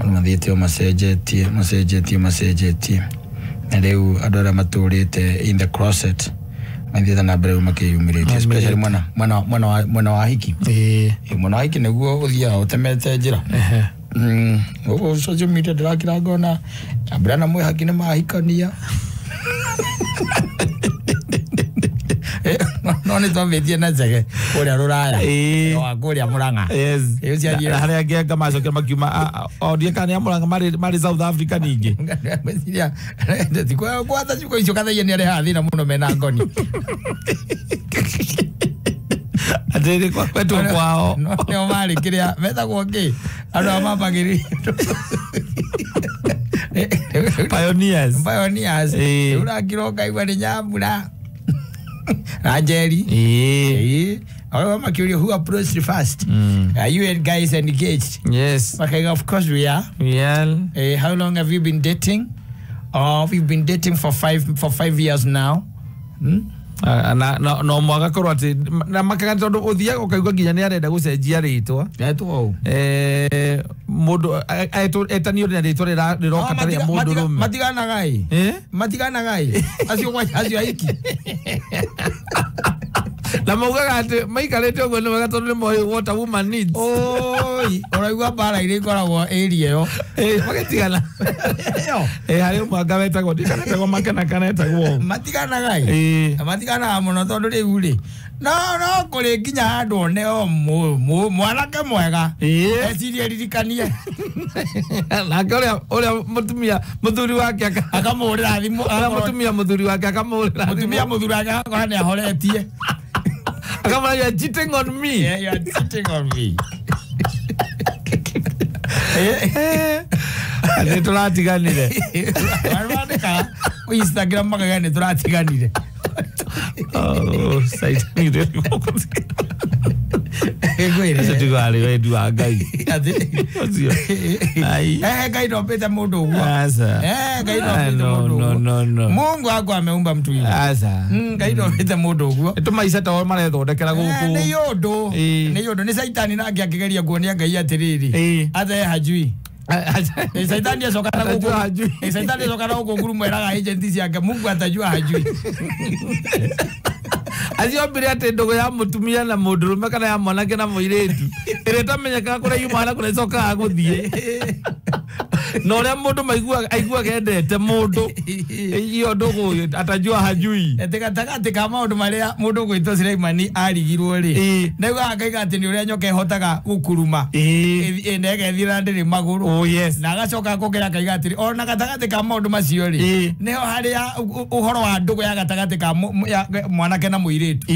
ona mathiete macenjetie na rĩu andũ arĩa matũrĩte in the closet mathiete na mbere makĩyumĩrĩtie especially mwana wa hiki mwana wa hiki nĩguo ũthiaga ũtemete njĩra social media ndĩrakĩra ngona ambĩra na mwĩhaki nĩ mahikania no nĩ twambĩtie na njege kũrĩa Rũraya wa kũrĩa Mũrang'a harĩa ngĩanga macokera makiuma ondie kana ya Mũrang'a marĩ South Africa ningĩ kwata ciugo icio kathaia nĩ arĩ hathina mũno mena ngoni atĩrĩ kwetwo kwao nĩo marĩ kĩrĩa metagwo kĩ andũ a mambagĩrĩria pioneers ũrakĩro kaigua nĩ Nyambura Angeli who approached first are you guys engaged? Yes. Okay, of course we are. How long have you been dating? We've been dating for 5 years now. No mwaga korwo ati na makaga tondu uthiaga ukaigua nginya ni arenda gucenjia ritwa mundu etanio ni ritwa riroka tari mundu rume matiganagai acio aiki na maugaga ati maikarite uguo ni wega tondu ni moyo what a woman needs oraigua bara ire ikoragwo area yo magetigana hari mwanga wetagwo ndikanetagwo makena etagwo matiganaga muno tondu riu ri no kuri nginya handu one o mwanake mwega ecirie ririkanie nake uria muthuri wake akamurira thimu mutumia muthuri wake akamurira mutumia muthuri wake akora ni ahoretie akamura you are cheating on me. Yeah, you are cheating on me. Ni turatiganire warandika Instagram makaga ni turatiganire saitire egwire tugali wedu agai ngai ndo pete mundu uguo ngai ndo pete mundu no Mungu akwa ameumba mtu hivi ngai ndo pete mundu uguo tumaisa tawo marethondekera guku ni yondo ni saitani nake akigeria kuonia ngai atiriri athe hajui saitani asokana guku saitani asokana guku nguru mweraga agents yake Mungu atajua hajui aziombire ati ndogo ya mutumia na mundurume kana ya mwanake na muiretu ireta kura yumana kura icoka guthie no ria mundu aigua gendete mundu iyo ndogo atajua hajui etikataka kama maundu maria mundu gwitwo Sulaimani arigirwo ri niguo akaiga ati ni uria nyoka ihotaga gukuruma nege thira ndiri maguru na agacoka kugera kaiga ati ona gatagati kama maundu macio ri niho haria uhoro wa ndogo ya gatagati kama mwanake na muiretu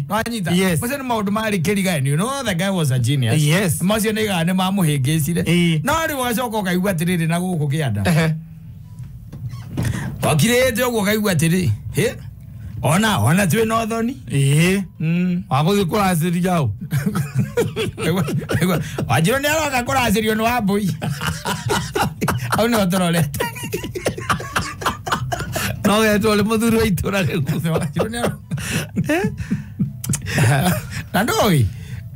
wanyita mose ni maundu mari kirigani you know the guy was a genius macio ni gane mamuhingicire no ri wacoka ukaigua tiriri na guku kianda wakirete uguo kaigua atiri ona twi no thoni waguthi kuraciria au wajiro ni aroka kuracirio ni wambui au no tororete no geto le muthuri wa itura riu na ndoi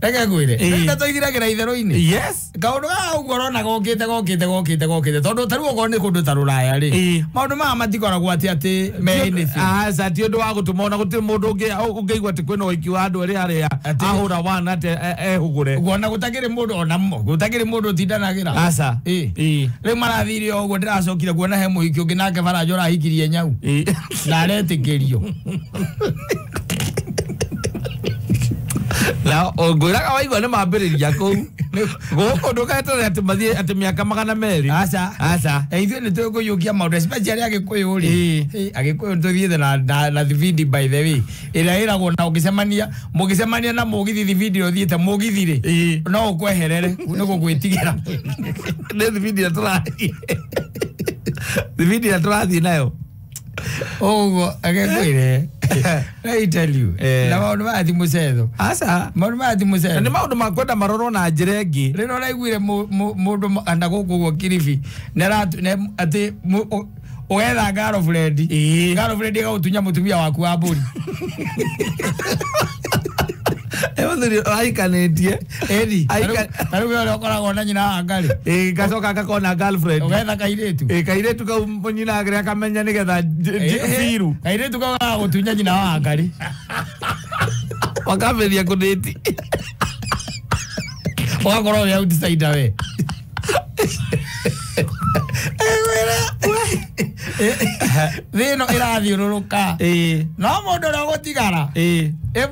reke gwire nda toigiragira itherũ-inĩ kaundu ga ugoro na gokite tondu taru ugo ni kundu taruraya ri maundu ma matikoragwo ati meini ti undu wa gutumona gutiri mundu ungeigua ati kwina uiki wa andu eri aria ahura wana ate ehugure gona gutakiri mundu ona gutakiri mundu tindanagira asa ri marathire ugo ndiracokire kuona he muhiki ungi nake Faraja arahikirie nyau na aretikirio na ngwiraga waigua ni mambiriria kuu guku nduketore ati mathie ati miaka 200 aca ithuĩ nĩ tũkũiyũkia maũndũ especially agĩkũyũ ri agĩkũyũ tũthiĩte na thibindi by the way ĩrĩa ĩragwo na mũgĩcemania na mũgithi thibindi ũthiĩte mũgithi rĩ no ũkweherere nĩ gũgwĩtigĩra nĩ thibindi ĩrĩa tũrathiĩ nayo ogo agĩkwĩre I tell you na maundu ma thimu cetho maundu ma thimu cetho ni maundu ma kwenda marorwo na njĩra ĩngĩ rĩrĩa ũraiguire mũndũ anda gũkũ Kilifi ati ũgetha girlfriend igagũtunya mũtumia waku wa mbũri Muthuri aikanetie. Edi. Taru we okoragwo na nyina wa ngari. Gacoka gakona girlfriend. Ugetha kairetu. Kairetu kau nyina agre akamenya nigetha firu. Kairetu kau gutunya nyina wa ngari. Wakameria kudeti. Wakorwo ya outsider we. Thino irathiururuka. No mundu no gutigara.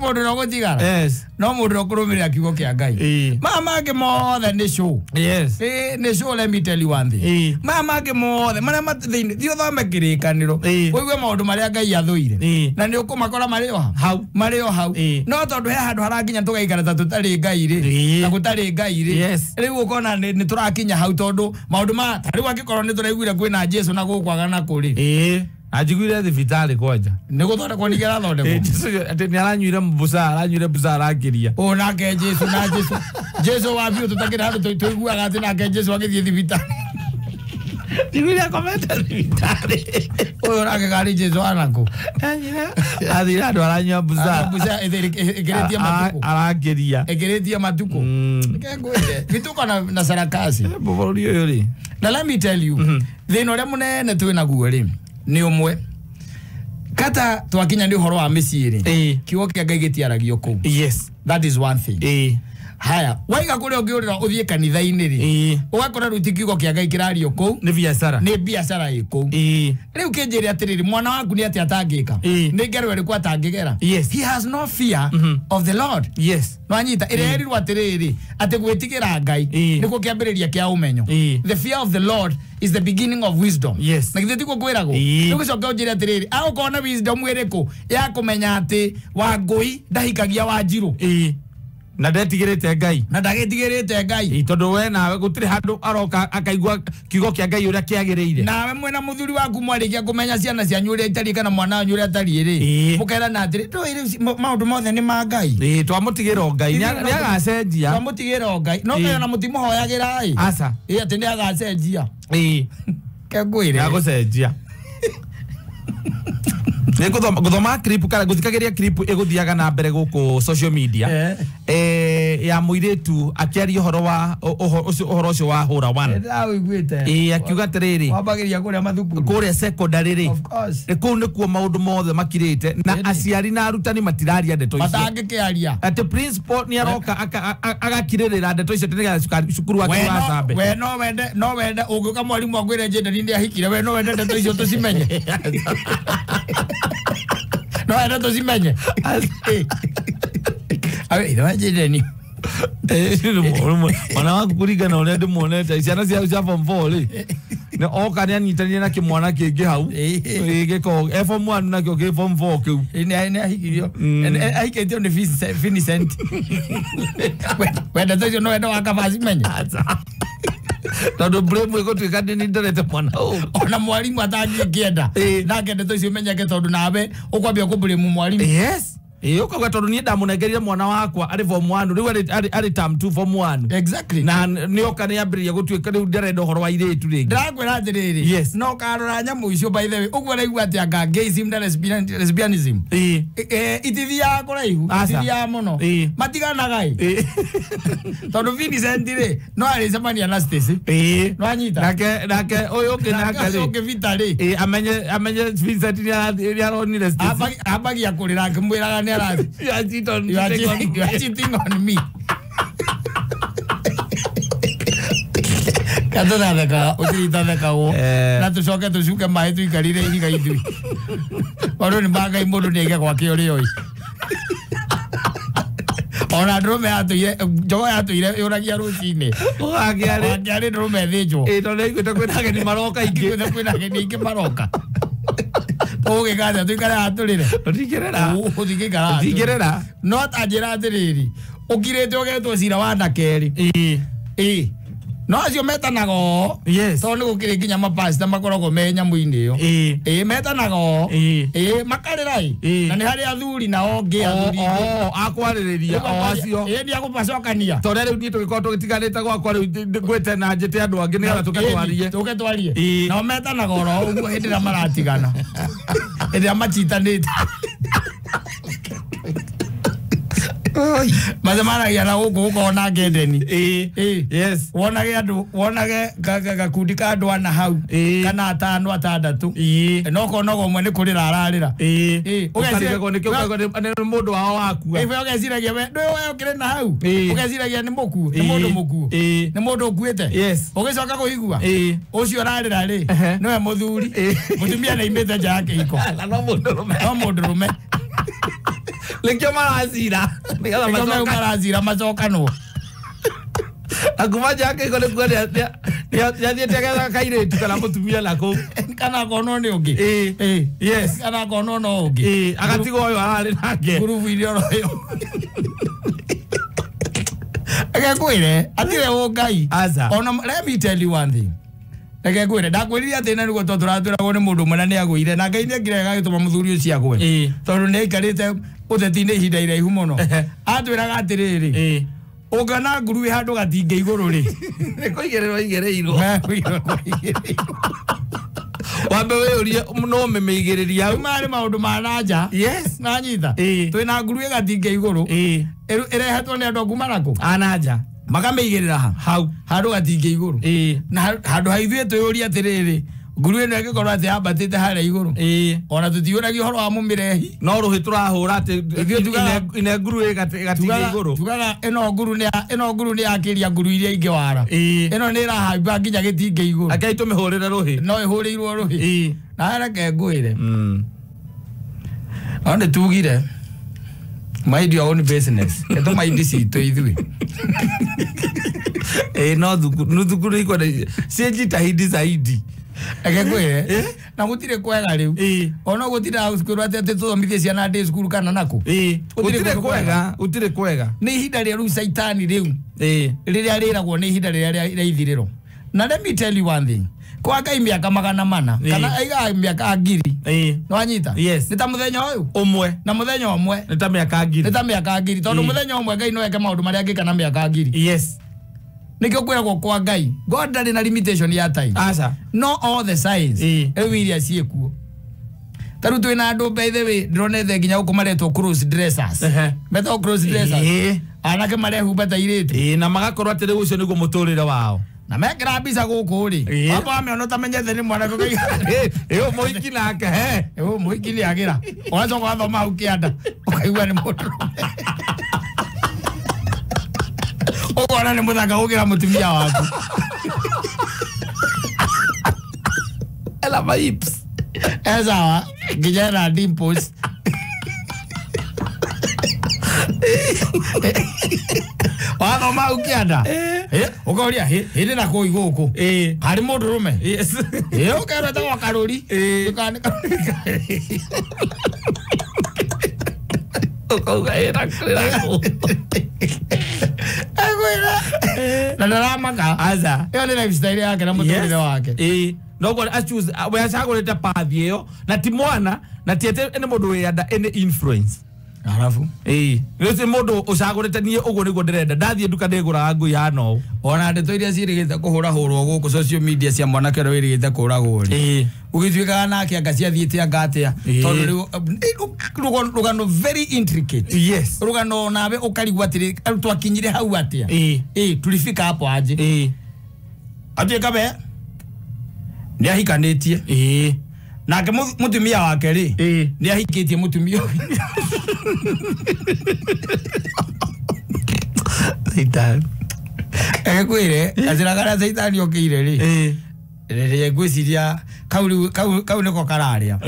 Mundu no gutigara. Yes. No mundu no kurumirira kiugo kia Ngai. Mama ke mothe ni show. Yes. Ni show, let me tell you one thing. Mama ke mothe maria mathiini thio thome kirikaniro. Koigwe maundu maria Ngai athuire. Na ni ukumakora mario hau. Mario hau. No tondu he handu harakinya tugaikara ta tutari Ngai ri. Na gutari Ngai ri. Riu ukona ni turakinya hau tondu maundu ma riu angikorwo ni turaiguire kwina Jesu na gukwaga na kuri. Ajiguire thibitari kwanja. Ni guthondekwo ni gera thondekwo. Jesu ati ni aranyuire mbusa, aranyuire mbusa arakiria. O nake Jesu na Jesu. Jesu wa biu tutakira handu tuiguaga ati nake Jesu agithie thibitari. Jiguire komenta thibitari. O nake gari Jesu anako. Athira andu aranyua mbusa. Mbusa egeretia matuko. Arakiria. Egeretia matuko. Kengwire. Bituko na sarakasi. Boborio yori. Na let me tell you. Thino ria munene twina guo ri. Ni umwe kata twakinya ndi horo wa miciri kiugo kia Ngai gitiaragio ku. Yes, that is one thing. Haya waiga kure ungiurira uthie kanitha-ini ri ugakora ruti kiugo kia Ngai kirario ku ni biashara iku. Riu kinjiri atiriri mwana waku ni ati atangika ni ngerwe ri kwata angigera. He has no fear of the Lord. Yes, nwanyita irerirwo atiriri ati gwitigira Ngai niko kiambiriria kia umenyo. The fear of the Lord is the beginning of wisdom. Yes. Na githeti ko gwirago nugicoka unjire atiriri agukona wisdom iriku ya kumenya ati Wangui ndahikagia Wanjiru. Na ndetigirite Ngai. Na ndagitigirite Ngai. Tondu we nawe gutiri handu aroka akaigua kiugo kia Ngai uria kiagiriire. Nawe mwena muthuri waku mwarikia kumenya ciana cianyu uria itari kana mwana wanyu uria atari ri. Mukera na atiri maundu mothe ni ma Ngai. Twamutigira Ngai ni agacenjia. Twamutigira Ngai. No kayo na mutimuhoyagira ai. Asa. Ati ni agacenjia. Kengwire. Agucenjia. Guthoma clip kana guthikagiria clip iguthiaga na mbere guku social media ya muiretu akiaria uhoro ucio wa hura wana akiuga atiriri wabagiria kuria mathukuru kuria secondary ri ku ni kuo maundu mothe makirite na aciari na arutani matiraria ndeto icio matangikiaria ati principal ni aroka agakiririra ndeto icio tiniga cukuru wake wa Sambe we no wende ungiuka mwalimu agwire njenda nindi ahikire we no wende ndeto icio tucimenye. No, I don't see many. I don't ni. Mwana wangu kurigana uria ndimuonete ciana cia form 4 ri ne okania nyitania na kimwana kingi hau giko form 1 na kio form 4 kiu ni ahikirio ahiketio ni Vincent wenda tocio no wenda wakavazi menye tondu blame iko twikandi ni nderete mwana ona mwalimu atangikienda na kende tocio menyeke tondu nawe ukwambia kublame mwalimu. Yes. Uko tondu ni ndamunegeria mwana wakwa ari form 1 riu ari term 2 form 1. Exactly. Na ni okane yambiria gutwika riu nderenda horo wa iretu ringi. Ndagwira atiriri. Yes. No karora nyamu icio by the way ugwo raigua ati anga gayism na lesbianism. Itithia kuraihu itithia muno. Matiganaga tondu Vincent ri no ari semania na Stacy. No anyita. Nake uyu kinaka ri. Nake vitari. Amenye Vincent ni aronire Stacy. Abagia kurira kimwiraga ni arathi. You are cheating on me. Kadona theka utirita theka wo na tucoke tucuke mai tuikarire iga ithui waro ni bagai mundu nege gwake uri oi ona ndrume atuire njogo atuire yuragia rucini wagiari ndrume thinjwo tondu iguite kwina geni maroka ingi kwina geni ingi maroka oge gaza tuikara aturire uthigirira no tanjira atiriri ukirite ugetwo cira wa ndakeri no acio metanago. Yes. Tondu gukiri nginya mapasta makoragwo me nyamu-ini iyo metanago makarirai na ni hari athuri na onge athuri akwaririria o acio ni agupacokania tondu riu ni tugikorwo tugitiganite gwakwa riu ngwite na njite andu angi nigetha tuketwarie no metanago ro uguo hindi ria maratigana hindi ria machitanite Macemanagia na gũkũ ũkona ngendeni. Yes. Wonage gakundi ka andũ ana hau kana atano atandatũ. No konogo mwe nĩ kũrĩra ararĩra. Ũgeciragwo nĩ mũndũ wao wakua. Ũgeciragia we ndũĩ ũkĩrĩ na hau. Ũgeciragia nĩ mũkuũ, nĩ mũndũ mũkuũ. Nĩ mũndũ ũkuĩte. Yes. Ũgĩcoka kũigua. Ũcio ararĩra rĩ. Nĩwe mũthuri. Mũtumia nĩ imĩte nja ya kĩhiko. No mũndũrũme. Lekio marazira. Lekio marazira macokanwo. Aguma jake kole kwani ya tegeza kaireti kana mutumia nako kana kono ni ungi yes kana kono no ungi agatigo oyo arari nake guru video royo agakwire atire wo ngai ona let me tell you one thing agakwire ndakwiriria atina niguo tũratwĩragwo nĩ mũndũ mũna nĩ agũire na ngai nĩ ngire gagĩtũma mũthuri ũcio agwe tondũ nĩ aikarĩte ũteti-inĩ ihinda iraihu mũno atwĩraga atĩrĩrĩ Ogana nguru handå gatinge igũrũ rĩ nĩ kũigĩrĩrwo igĩrĩirwo wambe wĩyũrie no ũmĩmĩigĩrĩria hau marĩ maũndũ ma nanja yes na nyita twĩna nguru ĩgatinge igũrũ ĩrehetwo nĩ andũ a kuma nakũ ananja makamĩigĩrĩra hau handũ gatinge igũrũ na handũ ha ithuĩ twĩyũrie atĩrĩrĩ nguru ĩno ĩngĩkorwo atĩ yambatĩte harĩa igũrũ ona tũtiũragia ũhoro wa mũmĩrehi no rũhĩ tũrahũra atĩ ine nguru ĩgatinge igũrũ tugaga ĩno nguru nĩ yakĩria nguru iria ingĩ wara ĩno nĩ ĩrahamba nginya gĩtinge igũrũ akei tũmĩhũrĩre rũhĩ no ĩhũrĩirwo rũhĩ na reke ngwĩre no nĩ tugire mind your own business eto mind citũ ithuĩ no thukuru iko ciĩnjitahidi zaidi Agakwire na gutire kwega riu ona gutire cukuru ati tuthomithie ciana day school kana nako gutire kwega ni ihinda ria riu saitani riu riria riragwo ni ihinda riria ithiriro na let me tell you one thing kwa Ngai miaka 400 kana aiga miaka 1000 no anyita ni ta muthenya uyu umwe na muthenya umwe ni ta miaka 1000 ni ta miaka 1000 tondu muthenya umwe Ngai no eke maundu maria angika miaka 1000 yes nikio kwiragwo kwa Ngai God ndari na limitation ya time asa no all the signs ewiria ciekuo taru twina andu by the way ndrone the nginya ukumaretwo cross dressers meto cross dressers anake marehumba ta iretu na magakorwo atiri ucio niguo muturire wao na mekira mbica guku ri baba ameona tamenyete ni mwana kugai muiki nake muiki ni agira wazo kwa thoma au kianda ukaigua ni mundu Ogora ni muthaka ugira mutumia waku. Ela vibes. Ezawa, gijana dimples. Wano ma ukianda. Ukaoria hili na koi goko. Hari mundurume. Yes. Ukara tawa karori. Ukanika. Ukaugaira kirako. Na ndaramaka aza iyo ni lifestyle yake na muturire wake no go choose we acagurite path iyo na ti mwana na tiete ene mundu we ada ene influence arafu rĩu mundu ucagurite nie uguo niguo ndirenda ndathie nduka ndigura ngui hano ona ndeto iria cirigite kuhura hurwo guku social media cia mwanake ro irigite kuragwo ri ugituikaga nake anga ciathiite anga atia tondu rugano very intricate yes rugano nawe ukarigwa atiri twakinyire hau atia tulifika hapo aje atie kabe ni ahikanitie nake mutumia wake ri ni ahikitie mutumia Satan kwire aziragara Satan yokire ri rere gwiciria kau niko kararia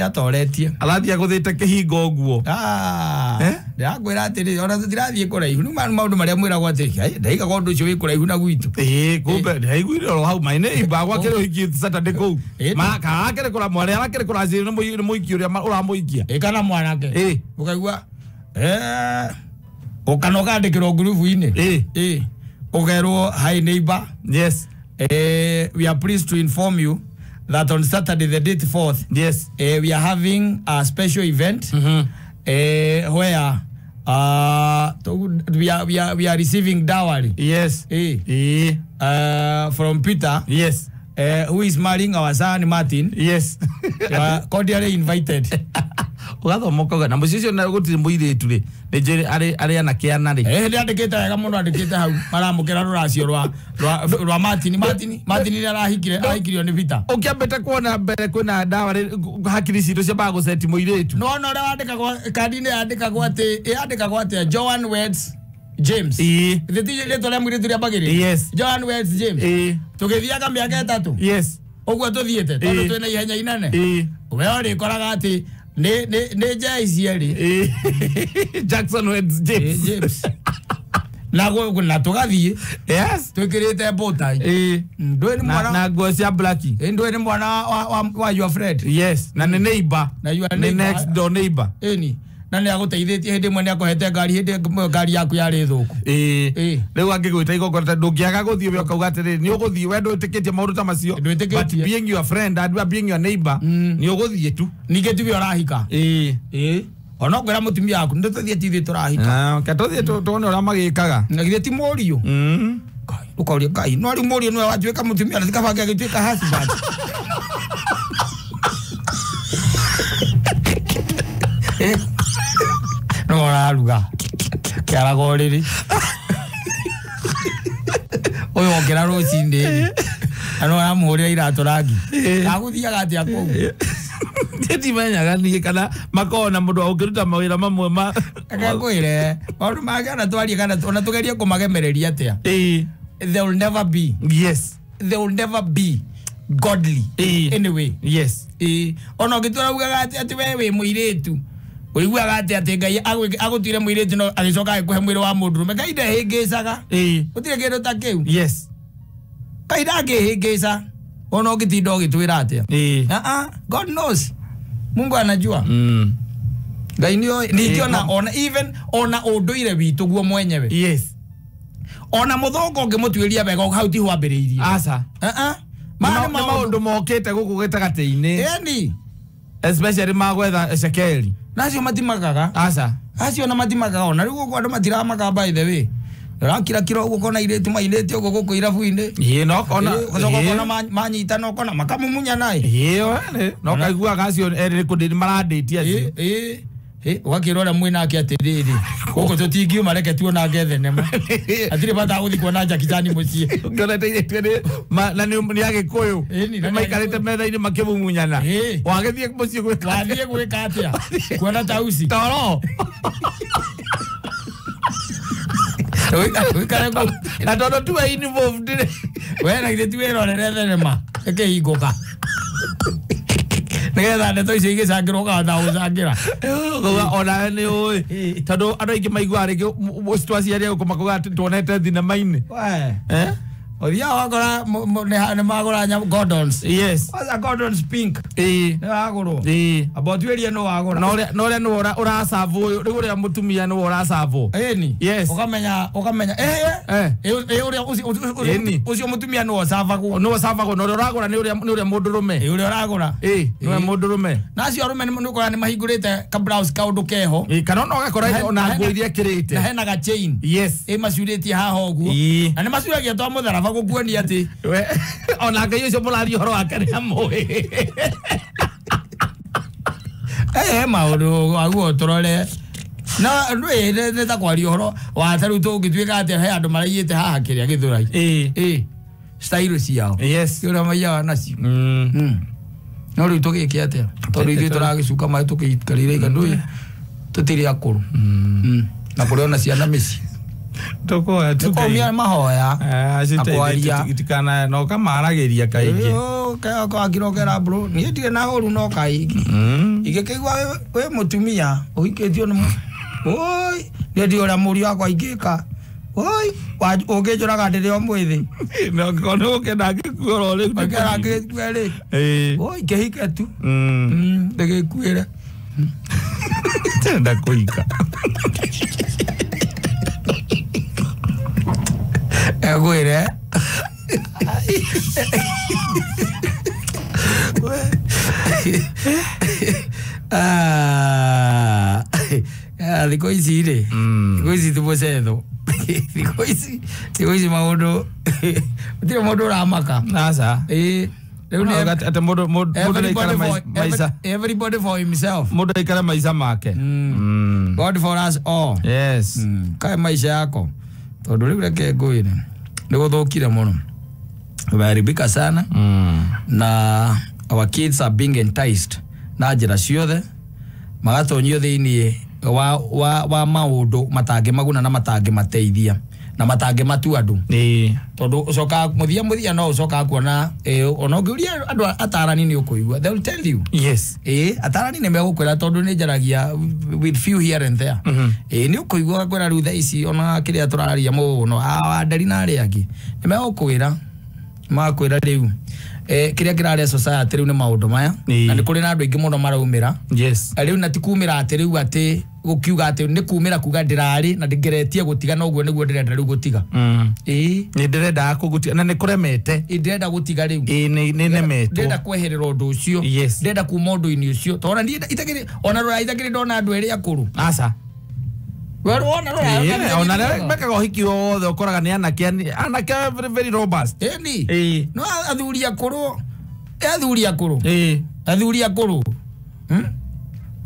atoretie arathia guthite kihingo nguo ndagwira atiri ona tutirathie kuraihu ni maundu maria mwiragwo atiri ndaiga gondu ucio wi kuraihu na gwitu kumbe ndaiguire ro hau maine ibagwa kero hiki Saturday kou maka akere kura mware akere kura ziri ni muiki uria uramuikia kana mwanake ukaigua ukanoka ndikiro group-ini ugerwo hi neighbor yes we are pleased to inform you that on Saturday the date 4th yes we are having a special event where we are receiving dowry yes from Peter yes who is marrying our son Martin yes cordially invited ugathomokaga na mucicio na gutiri muiretu ri Nijeri ari anakiana ri. Ndi andikite wega muno andikite hau maramukira ruracio rwa Martin ria arahikirio ni Vita. Ukiambete kuona mbere kwina ndawa hakiri citu cia bago seti muiretu. No ria wandikagwo kadi-ini yandikagwo ati Joan Weds James. Thitije le tole muiretu ria bagiri. Yes. Joan Weds James. Tugithiaga miaka 3. Yes. Uguo tuthiete tondu twina ihenya inene. We ori koraga ati ne jaicieri Jackson Weds James. Na tugathie. Yes. Twikirite botai. Ndwe ni mwana na nguo cia blacki. Ndwe ni mwana wa your friend. Yes. Na ni neighbor. Na you are next door neighbor. Eni. Na ni aguteithitie hindi mwe ni akohete ngari yaku yari thuku. Riu angigwita igongona ndungiaga guthie we ukauga atiri ni uguthie we ndutikitie maundu ta macio. But being your friend and being your neighbor ni uguthie tu. Ninge tu urahika. Ona gwera mutumia yaku nduthuthie tithi turahika. Katuthie tuone ura magikaga. Na githie ti morio. Kai ukauria kai no ari morio no watuika mutumia na thikabange agituika husband. No araruga. Kiara goriri. Oyo ongera rucinde. Ano amuhurira iratu rangi. Aguthiaga atia kou. Teti menyaga ni kana makona mundu aukiruta mawira mamwe ma. Akakwire. Maundu magana twari kana ona tugerie kumagemereria atia. There will never be. Yes. There will never be godly anyway. Yes. Ona gitura ugaga ati wewe muiretu. Uiguaga ati Ngai agutire muiretu no agicoka agikuhe mwiri wa mundurume. Ngai ndahingicaga. Gutire kindu ta kiu. Yes. Ngai ndagihingica. Ona ugitinda ugitwira atia. God knows. Mungu anajua. Ngai nikiona ona unduire witu guo mwenyewe. Yes. Ona muthongo ngimutwiria wega hau ti hwambiriirie. Asa. Maundu mokite guku gitagati-ini. Eni. Especially magwetha Ezekiel. Nacio matimagaga. Asa. Acio na matimagaga ona riu guku andu matiramaga by the way. Rakira kiro guko na iretu mainete guko guko irabu-ini. No kona kona manyita no kona makamumunya nai. No kaigua gacio eri kundini maraditi acio. Wakirora mwina ake atiriri. Guko tutingiuma reke tuona gethenema. Atire bata guthi kuona Jakijani mucie. Ngona teire na ni agikuyu. Maikarite metha-ini makimumunyana. Wagithie mucie gwika. Wathie gwika atia. Kuona tausi. Toro. Na tondu tuwe involved. Wena githie tuwirorere thenema. Eke hinguka. Nigetha ndeto icio igicangirwo gatha gucangira. Ona ni ui tondu andu aingi maigua ringi twaciaria guku makuga tuonete thinema-ini. Othia wakora ni magura Gordons. Yes. What's Gordons pink? Ni wagurwo. Abotweria no wagura. No ria no urasavu uyu riu ria mutumia no urasavu. Eni. Yes. Ukamenya ucio mutumia no savagwo. No savagwo no uragura ni uria mundurume. Uria uragura. No mundurume. Nacio arume ni ukora ni mahingurite ka blouse kaundu keho. Kana no gakora ona nguo iria kirite. Na hena ga chain. Yes. Macuritie haha uguo. Na ni macuragia twa mutharaba gukuonia ati ona Ngai ucio murari horo wake ni amwe. Maundu aguo turore na ndwe ta kwaria horo wa taru tungituika ati he andu maraiyite haha kiria Githurai. Style ciao. Yes. Yura maiya nacio. No riu tugike atia tondu ithuĩ turagicuka mai tukiikarire igandu tutiri akuru. Na kuriona ciana mici tukoya tukomia mahoya akwaria itikana no kamaragiria kaingi akirogera bro ni ndire na horu no kaingi igikigwa we mutumia uhiketio no oi ndi ora muri akwa ingika oi ungijuraga ndire o mwithi no kono kenda ngikuora ri ngikara ngikuere oi kehike tu ndegikuire tenda kuika Agüere. Dico isire. Dico isi tu posedo. Dico isi maundu. Tio maundu ramaka. Nasa. everybody for himself. Muda ikara maisha make. God for us all. Yes. Kai maisha yako. Tondu riu reke nguire. Ni guthukire muno. Baribika sana. Na our kids are being enticed. Na njira ciothe. Magatonyio thiini wa maundu matange maguna na matange mateithia. Na matange matu andu tondu ucoka muthia no ucoka kuona ona ngiuria andu atarani ni ukuigua, they will tell you. Yes. Atarani ni megukwira tondu ni njaragia with few here and there. Ni ukuigua kwira rutha ici ona kiria turaria muno ndari na ari angi ni megukwira makwira riu kiria kiraria society riu ni maundu maya na ni kuri na andu ingi muno maraumira. Yes. Riu na tikumira ati riu ati gukiuga ati ni kumira kuga ndirari na ndigeretie gutiga no guo niguo ndirenda riu gutiga. Ni ndirenda kugutiga na ni kuremete. Ndirenda gutiga riu. Ni nemetwo. Ndirenda kweherera undu ucio. Ndirenda kuma undu-ini ucio. Tora ndi itagiri ona rora itagiri ndona andu eri akuru. Aca. Wewe ona rora. Ona rora beka gohiki wothe ukoraga ni anake very robust. Ni. No athuri akuru. Athuri akuru. Athuri akuru.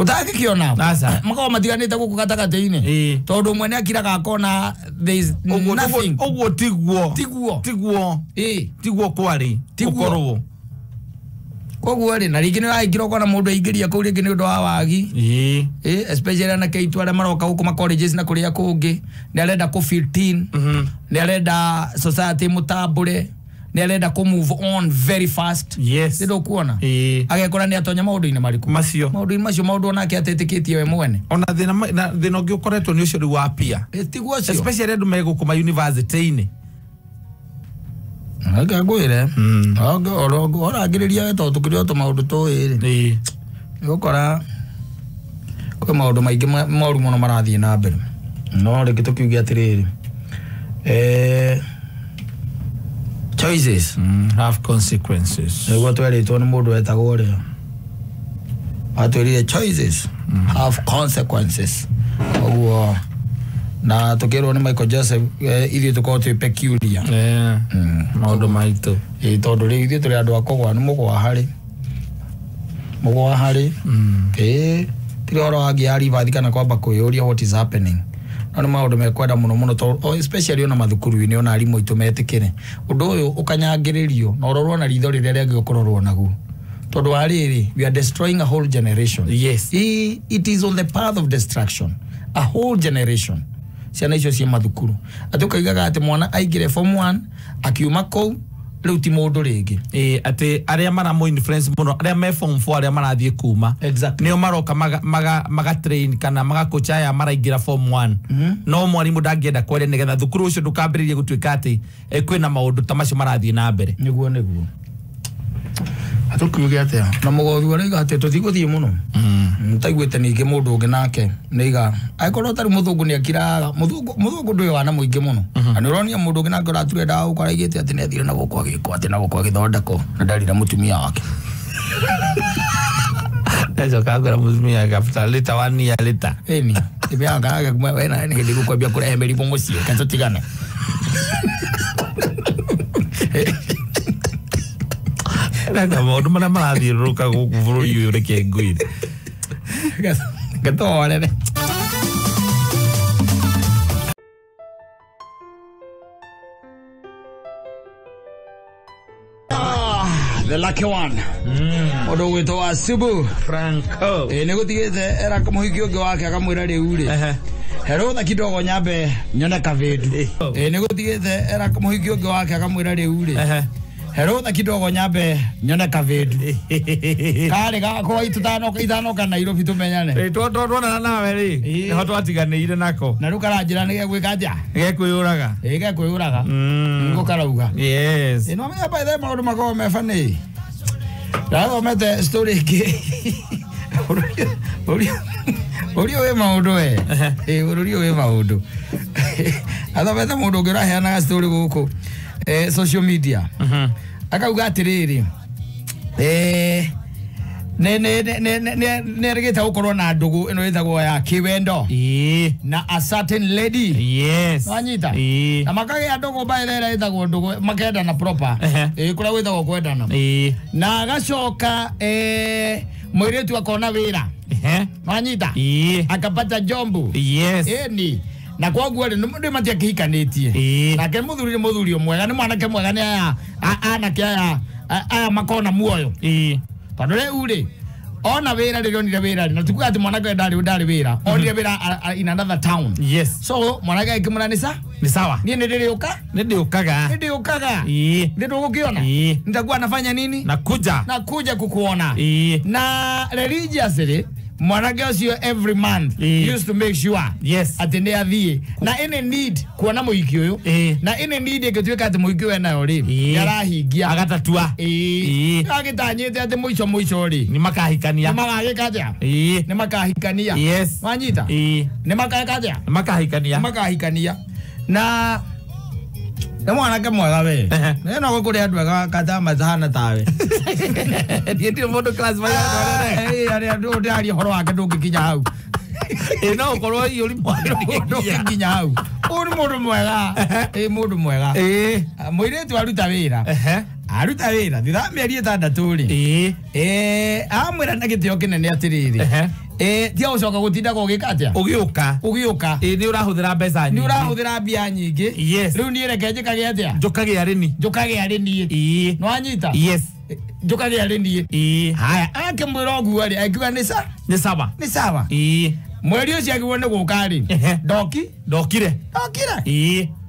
Utakikiona makao matiganite guku gatagati-ini tondu mwene akiraga akona there is nothing. Oguo tiguo kwari ukorwo koguo ri na ringi ni raingiro ukona mundu aingiria kuu ringi ni undu wa wagi especially na keitu aria maroka guku ma colleges na kuria kungi ni arenda ku 15 ni arenda society mutambure ni arenda ku move on very fast. Yes. Ndio kuona agekora ni atonya maundu-ini mariku macio maundu onake atetikitie we mwene ona thina ungi ukoretwo ni ucio wa pia tiguo cio especially andu megukuma university-ini ngagwire orangiriria to tukirio to maundu tuiri gukora kwa maundu maingi moru muno marathie na mbere no reke tukiugia atiriri choices have consequences. Ego tweritwo ni mundu wetagwo ri atwirire choices have consequences. Oguo na tukirwo ni Michael Joseph ithio tukorwo twi peculiar maundu maitu tondu ri ithio turi andu akogwa ni mugwa hari tiri oro agi ari vathi kana kwamba kuyuria what is happening. Ona maundu mekwenda muno to especially ona mathukuru-ini ona arimu itu metikire undu uyu ukanyangiririo na urorwo na ritho riria riangi ukororwo naguo tondu ariri we are destroying a whole generation. Yes. It is on the path of destruction, a whole generation. Ciana icio cia mathukuru atukaigaga ati mwana aingire form 1 akiuma kou riu ti mundu ringi ati aria maramo influence muno aria me form 4 aria marathie kuma nio maroka maga train kana maga coach aya maraingira form 1 no mwarimu ndangienda kwere nigetha thukuru ucio ndukambiririe gutuika ati kwina maundu ta macio marathie na mbere niguo atukiuge atia na mugothi wariga ati tutiguthie muno ntaiguite ningi mundu ungi nake niga aikorwo tari muthungu ni akiraga muthungu ndui wana muingi muno ani uronia mundu ungi nake uraturenda ukaraigite ati ni athire na gukwa giko ati na gukwa githondeko na ndarira mutumia wake ezo kagora mutumia capital lita 1 year lita ni ibianga kuma wena ni ndi gukwambia kurehe merimu mucie kanzotigana Nanga maundu maria marathiururuka guku bururi uyu reke nguire gatore the lucky one odo wito wa Subu Franco nigutigite era kumuhiki ungi wake akamwira riu ri herutha kidogo nyambe nyone kavindu nigutigite era kumuhiki ungi wake akamwira riu ri herutha kidogo nyambe nyone kavindu kare gakwa ithano kana Nairobi tumenyane twona nawe ri niho twatiganire nako na riu karanjira ni gegwika nja gekwiyuraga gekwiyuraga ngo karauga yes no me by the maundu mako me fani Rago mete story ke Orio we maundu we orio we maundu Atho mete mundu ngira heana story guku social media akauga atiriri ne regeta ukorwo na ndugu ino itagwo ya kiwendo na a certain lady wanyita na makage ndugu bairera itagwo ndugu makenda na proper kula witagwo kwendana na gacoka mwiretu akona wira wanyita akapata jombu ni na kwa guo ndi matia kihikanetie na ke muthuri mwega ni mwanake mwega ni anake aya makona muoyo padole ule ona wira ririonire wira na tukuga ati mwanake ndari wira onire wira in another town so mwanake ikimranisa ni sawa ni ndiriokaga ndio ukiona nitakuwa anafanya nini nakuja kukuona na religiously mwanake ucio every month used to make sure atende athie na any need kuona muiki uyu na any need ikituika ati muiki we nayo ri yarahingia agatatua agitanyite ati muico ri ni makahikania ni makahikania wanyita ni makahikania na mwanake mwega we no gukuri andu ega katama zahana tawe ndio modo class vaya ari andu ndari horo wake ndungikinya hau no ukorwo yuri mwana ndungikinya hau uri mundu mwega muiretu aruta wira thitha mieri 6 ri amwira na gitio kinene atiriri tia ucoka gutinda gugikatia ugiuka ni urahuthira mbeca ni urahuthira mbia nyingi riu ni reke njikage atia njukage ari ni no anyita njukage ari ni haya ake mwira ogu ari akiwa ni sawa mweri ucio akiwa ni gukari ndokire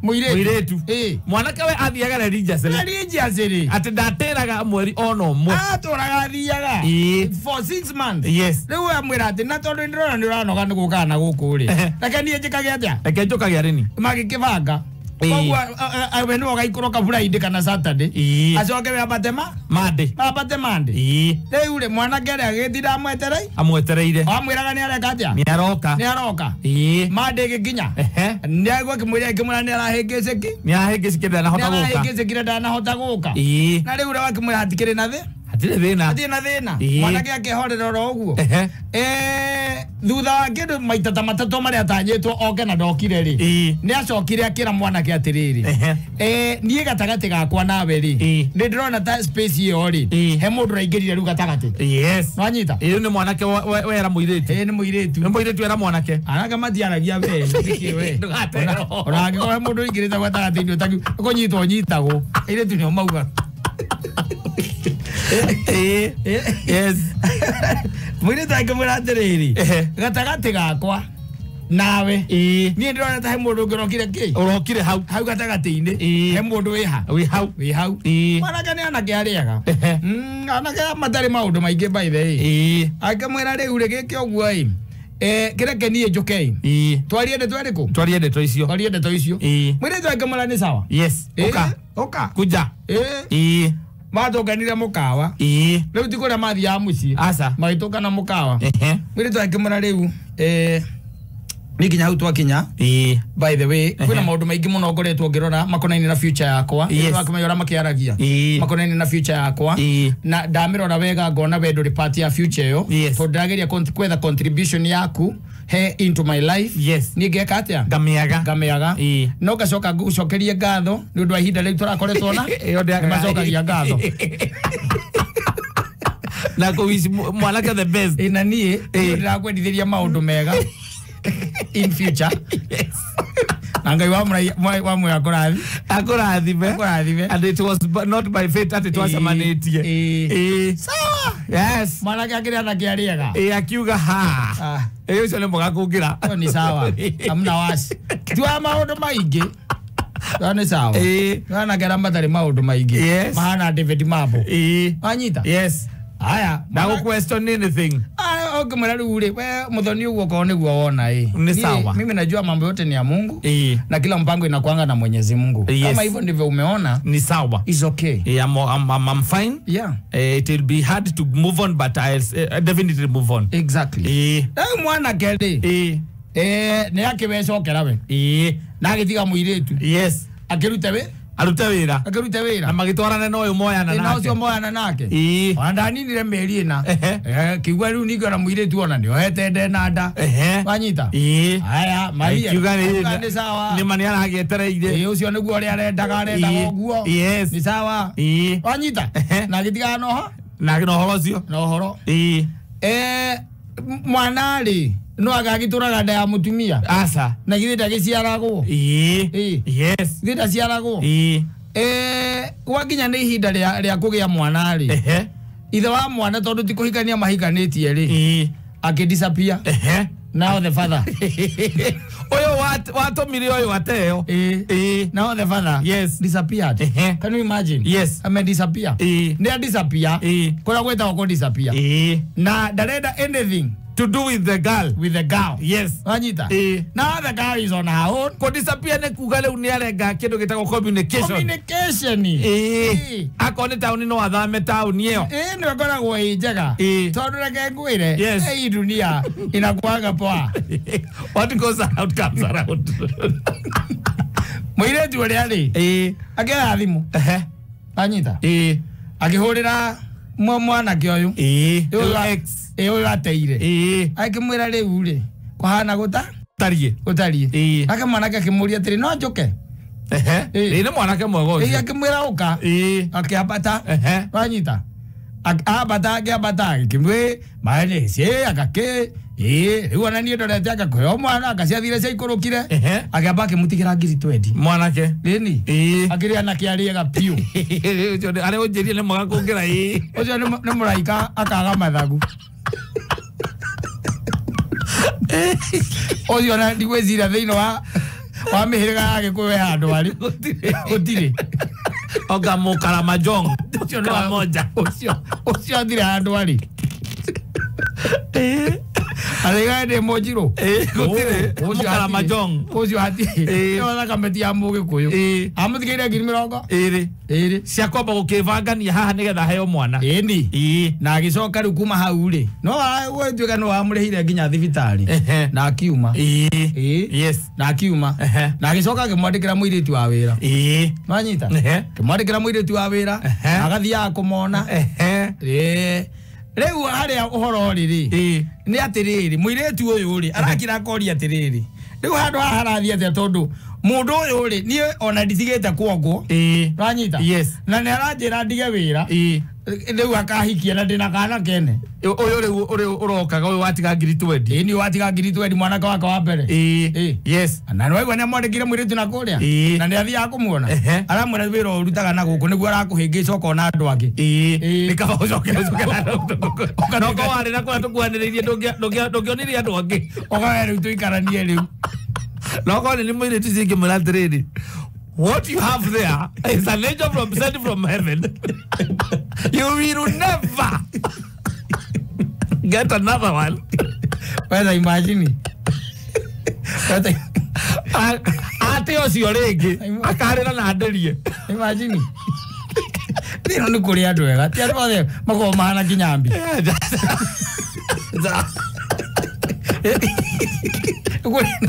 muiretu mwanake we athiaga religiously ati ndateraga mweri ono mwe aturaga athiaga for 6 months riu amwira ati na tondu ndirona ndiranoga ni gukana guku ri reke nie njikage atia reke njukage ari ni magikibanga kwa awe no gaikoroka Friday kana Saturday acoke we abatema Monday riu ri mwanake ari agithira amwetereire amwiraga ni areka atia ni aroka Monday gikinya ni agwa kimwira kimura ni arahingiciki ndanahota guka na riu ri wakimwira hatikire na thina mwanake akihorera ro uguo thutha wa kindu maita ta matatu maria atanyitwo oke na ndokire ri ni acokire akira mwanake atiriri nie gatagati gakwa nawe ri ni ndirona ta space iyo ri he mundu raingirire ru gatagati wanyita ni mwanake wera muiretu ni muiretu era mwanake anaga matiaragia we ndikiwe ona ngiko mundu ingirita gatagati ni utaku kunyitwo nyitago iretu ni mauga mwire take muratiriri gatagati gakwa nawe nie ndirona ta he mundu urokire hau gatagati-ini he mundu wi hau mwanake ni anake ariaga anake matari maundu maingi by the way akamwira riu ri giki uguo kireke nie njukei twariende tweriku twariende toicio mwire take mura ni sawa oka kuja matokanire mukawa riu tikuria mathia mucii magituka na mukawa mwire twakimura riu nikinya hau twakinya by the way kwina maundu maingi muno ngoretwo ngirora makonaini na future yakwa wakimayora makiaragia makonaini na future yakwa na ndamirora wega ngona we nduri part ya future yo to ndageria kwetha contribution yaku into my life ni ngeka atia ngamiaga no gacoka ngucokerie ngatho ni undu wa ihinda riu turakoretwo na macokagia ngatho na kuwishi mwanake the best na nie ndirakwendithiria maundu mega in future Angai wa mwe akurathime and it was not by fate that it was amanitie sawa mwanake akiria na kiariaga akiuga ucio ni muga kungira ni sawa amna wasi twa maundu maingi ni sawa na ngera matari maundu maingi mahana David Mabo anyita aya na question anything okimwira riu ri we muthoni uguo ko niguo wona ni sawa mimi najua mambo yote ni ya Mungu na kila mpango inakuanga na Mwenyezi Mungu kama hivyo ndivyo umeona ni sawa is okay I'm fine it will be hard to move on but I'll definitely move on exactly mwana kende ni yake we cokera we na agithiga muiretu akiruta we arute wira na magitwarana no yo moyana nake na ucio moyana nake wandani nire meri ina kigwa riu ningo na muire tu ona ndio hetende nanda wanyita haya maria ni sawa ni mani aragetereire ucio niguo uri arendaga guo ni sawa wanyita na gitiga no horo ucio no horo mwana ri no agagituraga nda ya mutumia asa na githita giciaragwo yes githita ciaragwo wakinya ni ihinda ria kugia mwana ri ithe wa mwana tondu ti kuhikania mahikanitie ri akidisappear now the father oyo watomire oyo wateo now the father yes disappeared can you imagine yes ame disappear ne disappear kula kweta ko disappear na dareda anything to do with the girl yes wanyita now the girl is on her own ko disappear ne kugale uniarenga kindu gitako communication akone town no athame town iyo no ngoragwo njega tondu reke ngwire hii dunia inakuaga poa what goes out comes around mwire tu ri agera thimu wanyita akihurira mwana kioyu uyu ateire akimwira riu ri kuhana gutarie akamwana akimuria tiri no njuke ni mwanake mwego ucio akimwira uka akiambata wanyita akiambata akimwe maene cie akake riu ona ni ndorete akakoyo mwana akaciathire cia ikurukire akiamba akimutigira ngiri 20 mwanake rini akiria na kiariega piu ucio ari unjirie ni mwaga kungira ucio ni muraika akaga mathagu ucio na ndigwezira thiino wa mihiriga yake kwe handu ari gutire oga Mukaramajong ucio ni moja ucio thire handu ari Aliga de mojiro gutire Mukaramajong ucio hati ona kameti ya muge kuyo amuthikire ngiri mirongo iri cia kwamba gukivangania haha nigetha heo mwana indi na agicoka riu kuma hau ri no we tuika no amurehire nginya thibitari na akiuma yes na akiuma na agicoka akimwandikira muiritu wa wira manyita kimwandikira muiritu wa wira agathia kumona riu haria uhoro riri ni atiriri muiritu uyu ri arakira koria atiriri riu handu harathia te tondu mundu uyu ri ni ona nditigite kwongo ranyita yes na ni aranjira ndige wira riu akahikia na ndina kana kene uyu riu urokaga uyu watiga ngiri 20 ni watiga ngiri 20 mwana wake wa mbere yes na no igwa mwandikire mwiritu na kuria na ndi athia kumuona aramwira wira urutaga na guku niguo arakuhingica ukona andu angi nikaba ucoke no ko wari na kwa tukwaniririe ndongionirie andu angi ogawe riu tuikaranie riu no ko ni mwiritu zingi muratiriri. What you have there is an angel sent from heaven. You will never get another one. Whether imagine. Ate ocio ringi akarira na nderie. Imagine. Ni no kuri andu wega. Ti andu othe mago mahana kinyambi.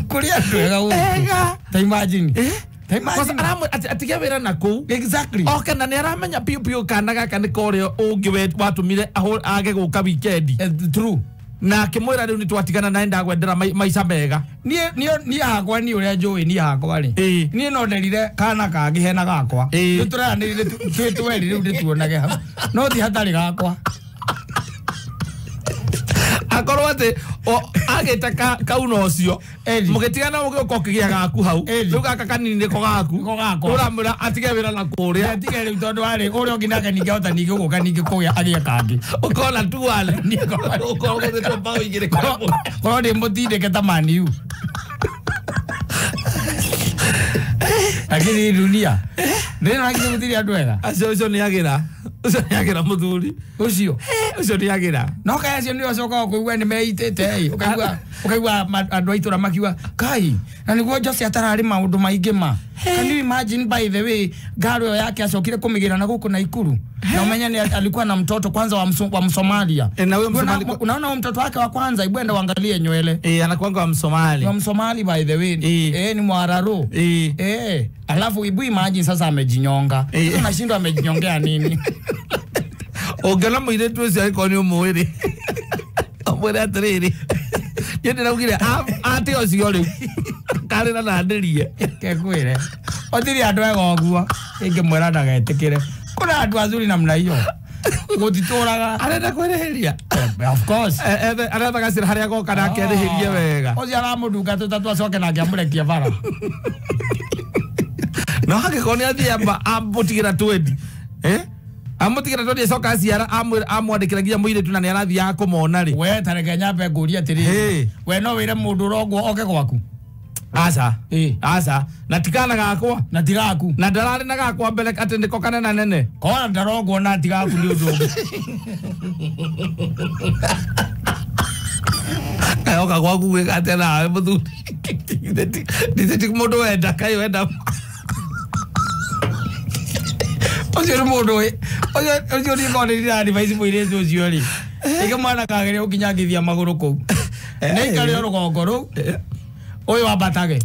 Kuri andu wega. Ta imagine. Atiga wira na ku exactly okay na ni aramenya piu kana gaka ni korio ungi watumire age guka weekend true na kimwira riu ni twatigana na ndagwendera maica mega ni hakwa ni uria njui ni hakwa ri ni no nderire kana kangi hena gakwa ni turanirire twetweri riu ndituonage ha no thi hatari gakwa akorwo ati agita kauno ucio mugitigana ugiuka ukigia gaku hau riu gaka kanini ko gaku uramura atige wira na kuria atige riu tondu ari uria nginake ninge hota ninge guka ninge kugia agia kangi ukona tu ale uko gutete bao igire ko ndi mutinde ketamani u akiri dunia ndino akiri mutiri andu wega acio ni agira ucio ni agira muthuri ucio ni agira no kaya cio ndio coka kuigua ni meitete ukaigua andu aitura makiwa kai na niguo Jose atarari maundu maingi ma Can you imagine by the way gari yake acokire kumigira na guku Naikuru na umenya ni alikuwa na mtoto kwanza wa Msomalia. Na huyo Msomali unaona mtoto wake wa kwanza ibwenda uangalie nywele. Anakuanga wa Msomali. Wa Msomali by the way. Ni Mwararo. Alafu ibu imagine sasa amejinyonga. Unashindwa amejinyongea nini? Ogala mwiretu ese ariko ni umuwiri. Omwere atiriri. Yende na ugire ati ociore. Kare na ndandirie. Kekwire. Otiri andu ego guo. Inge mwera ndagetikire. Kuna andu azuri namna hiyo. Gutituraga. Arenda kwereheria. Of course. Arenda gasira haria goka na kereherie wega. Ozi aramudunga tutatu acoke na ngiamurekia bara. No hake koni athi ambutigira 20. Amutigira 20 soka aciara amwandikira nginya muiretu na ni arathi ya kumona ri. We tareke nyambe nguria atiri. We no wire mundu rogwo oke gwaku. Asa. Asa. Na tikana gakwa. Na tigaku. Na ndarari na gakwa mbele ati ndiko kanena nene. Kona ndarogwo na tigaku ni undu ungi. Oka gwaku we katena muthu. Nditi mundu wenda kai wenda. Ocio mundu we. Ocio ni ngone ira advice muiretu ucio ri. Ike mwana kagere ukinyagithia maguru ku. Nei kari rugongo ru. Oyo wabatage.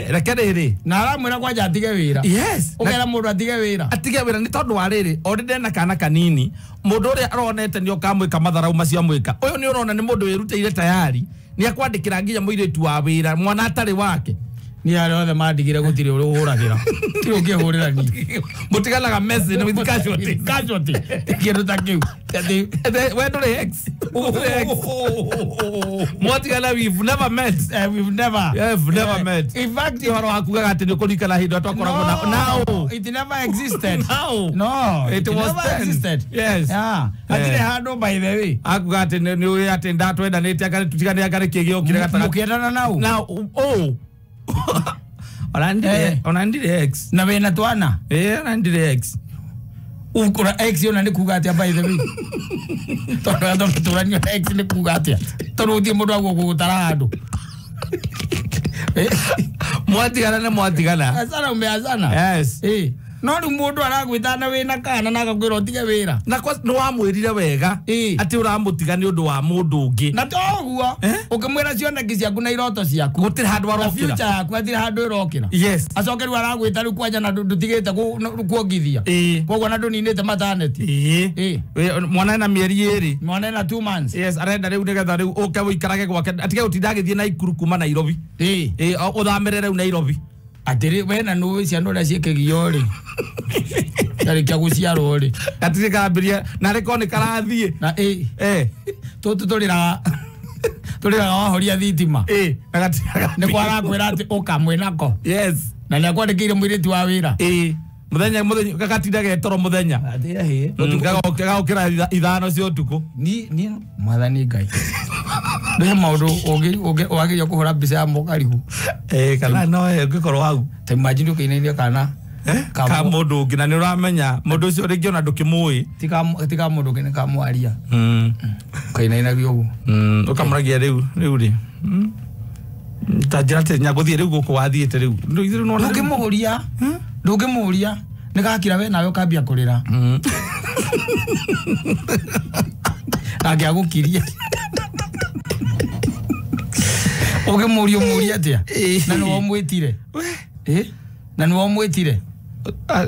Rekerere. Na aramwira kwanja atige wira. Yes. Ukera mundu atige wira. Atige wira ni tondu wa riri. Oride na kana kanini. Mundu uria aronete ni okamwika matharau macio mwika. Oyo ni urona ni mundu wiruteire tayari. Ni akwandikira nginya muiretu wa wira. Mwana atari wake. Ni ari othe mandigire gutire uri uhuragira. Tiro ngihurira ni. Mutiganaga message with casualty. Casualty. Kindu ta kiu. Where do they ex? Mutigana we've never met. We've never met. In fact, you are akuga ati ni kulikana hindo atokora now. It never existed. No. It was never existed. Yes. Yeah. Atire hando by the way. Akuga ati ni uyu ati ndatwenda niti akari tutigane akari kigio kire gataka. Mukiendana nau. Now Onandire X. Na wena twana? Onandire X. Ukura X yona ni kuga atia by the way. Tondo turani X ni kuga atia. Tondo uthie mundu agwo gutara handu. Mwatigana na mwatigana. Asana umeazana. Yes. No ni mundu aragwitana wina kana na gakwira utige wira. Na kwa no wamwirire wega ati uramutiga ni undu wa mundu ungi. Na toguo ukimwira cioneki ciaku na iroto ciaku. Gutiri handu arokira. Future yaku atiri handu irokira. Yes. Acoke ru aragwita ru kwanja na ndutigite kuongithia. Koguo na nduninite maternity. Mwana na mieri iri. Mwana na 2 months. Yes, arenda riu nigetha riu uke wikarage gwake atige utindagithie na Ikuru kuma Nairobi. Uthamire riu Nairobi. Atiri wena no cia ndora ciekegio ri. Tarikia guciarwo ri. Atiri kambiria na reko ni karathie. Na tutu turira wahoria thitima. Na gatiraga. Ni kwara kwira ati ukamwe nako. Yes. Na ni akwandikire mwiritu wa wira. Muthenya gagatindaga toro muthenya. Gagokira ithano cia utuku. Ni mwathani Ngai. Ndio maundu wagiria kuhura mbica ya mukarihu. Kana no ngikorwo hau. Ta imagine ukiinainia kana. Ka mundu ungi na ni uramenya mundu ucio ringi ona ndukimui. Tika mundu ungi ni kamwaria. Kainaina biogu. Ukamuragia riu ri. Tajira te nyaguthie riu guku wathiite riu. Ndukimuria. Ndukimuria. Nigakira we nawe ukambia kurira. Agiagukiria. Ukimuria atia. Na no mwitire. Na no mwitire.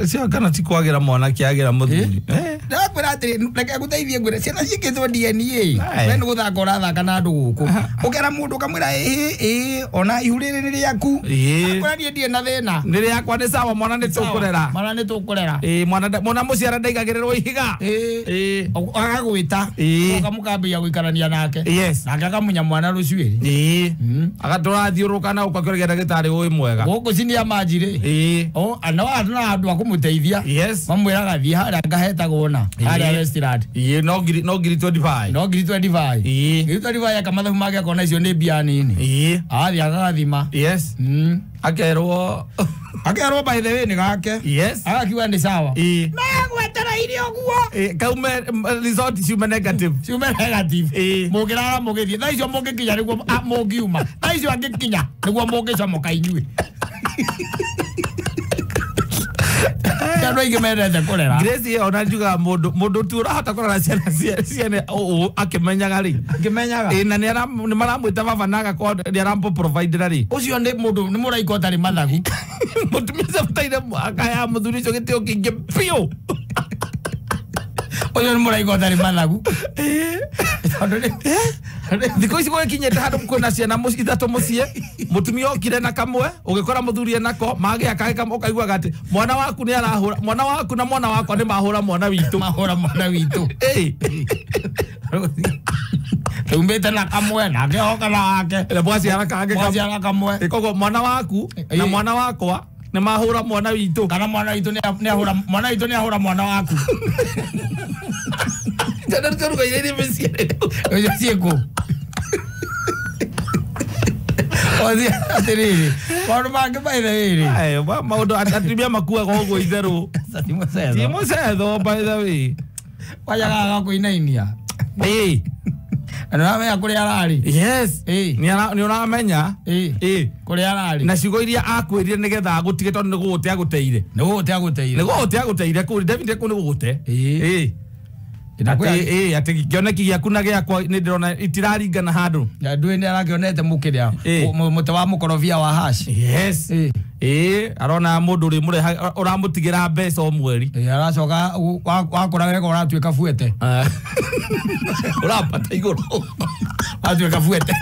Cia kana ti kwagira mwana kiagira muthuri. Ndakwira ati reke guteithie ngwire ciana cikitwo DNA. We ni guthaka urathaka na andu guku. Ukera mundu kamwira ona ihurire ni riaku. Akura die na thina. Ni riakwa ni sawa mwana ni tukurera. Mwana ni tukurera. Mwana muciara ndaigagirirwo ihiga. Agagwita. Ukamukambia guikarania nake. Yes. Nake akamunya mwana rucuiri. Agatura thiuruka na ukakirega ndagitari uyu mwega. Guku cinia manjire. Ana andu akumuteithia. Yes. Mamwira gathie haria ngahetagwo na haria restaurant. No ngiri 25. No ngiri 25. Ngiri 25 akamathabu make akona icio ni mbia nini. Athi agathima. Yes. Akerwo by the way ni gake. Yes. Agakiwa ni sawa. Na gwetera irio guo. Kaume result ciume negative. Ciume negative. Mugirara mugithie. Tha icio mungikinya niguo mungiuma. Tha icio angikinya niguo mungicomoka inyui. ya ndo ingemendete kurera Grace ona njuga mundu tu urahota kurera ciana akimenyaga ri ngimenyaga na ni maramwita baba naga ko ni arampo provide ri ucio ndi mundu ni muraiko tari mathagu mutumia mutaire akaya muthuri cio gitio kingi pio ucio ni muraiko tari mathagu Thiko ici gwikinyete handu kwina ciana ithatu mucie mutumia okire na kamwe ugikora muthuri nako mage akage ukaigua gati mwana waku ni arahura mwana waku na mwana wakwa ni mahura mwana witu tumbete na kamwe na kehoka na wake le bwasi araka kamwe ikogo mwana waku na mwana wakwa ni mahura mwana witu kana mwana witu ni ahura mwana waku Jangan kau kaya ni mesti. Ojo sieko. Ojo atiri. Baru makan bayi dah. Ay, mau doa atribia makua kau kau idaru. Timo saya doa bayi dah. Wajah aku ini ya. Eh. Ana aku dia lari. Yes. Ni orang menya. Kuria lari. Na ciugo iria akwirire nigetha agutige tondu gugutea guteire. Nigo guteire kuri David kuni gugute. Ati kioneki giaku na giakwa ni ndirona itiraringana handu. Ndui ni arakionete mukiria muti wa mukorofia wa hash. Yes. Arona mundu ri muri uramutigira mbeca o mweri. Aracoka wakuragire ko uratuika fuete. Urapata iguru. Atuika fuete.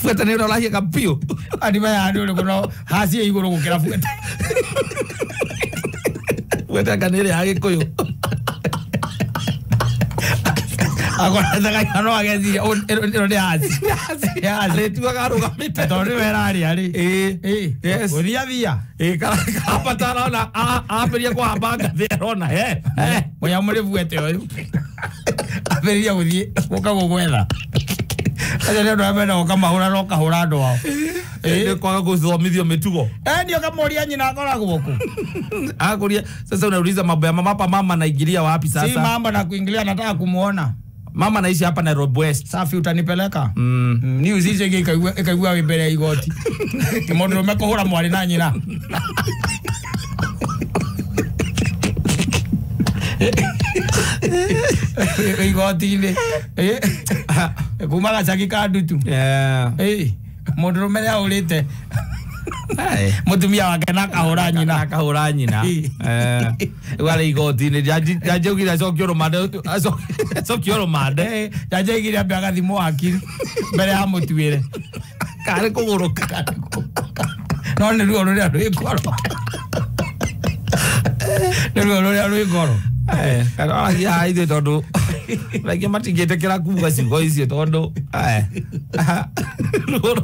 Fuete ni urahia kapio. Ani baya ndio kuno haci iguru gukira fuete. Fuete kanire hage koyo. Agora daga kano agezi ero de hazi le tu agaruga mite tori verari ari yes oria via kapatana na aperia kwa banga verona moya muri vuete oyo aperia guthie uka gugwetha aje ndo amena ukamahura no kahura ndo wao kwa kuthomithio mitugo ndio kamoria nyina akoragwo ku akuria sasa unauliza mambo ya mama naingilia wapi sasa si mama na kuingilia nataka kumuona mama naishi hapa Nairobi West. Safi utanipeleka? Ni uzize ikaigua wibere igoti. Kimondo umekuhura mwali na nyina. Igoti ile. Kumaga chaki kadutu. Mondo umenya ulite. Mutumia wake nakahura nyina wale igoti ni jajugira sokioro made jajugira byaga thimo akiri mbere ya mutuire kare kuguruka no ni ruo ruria rwikoro ni ruo ruria rwikoro kana ya ide tondu like matigete kira kuga ciugo icio tondu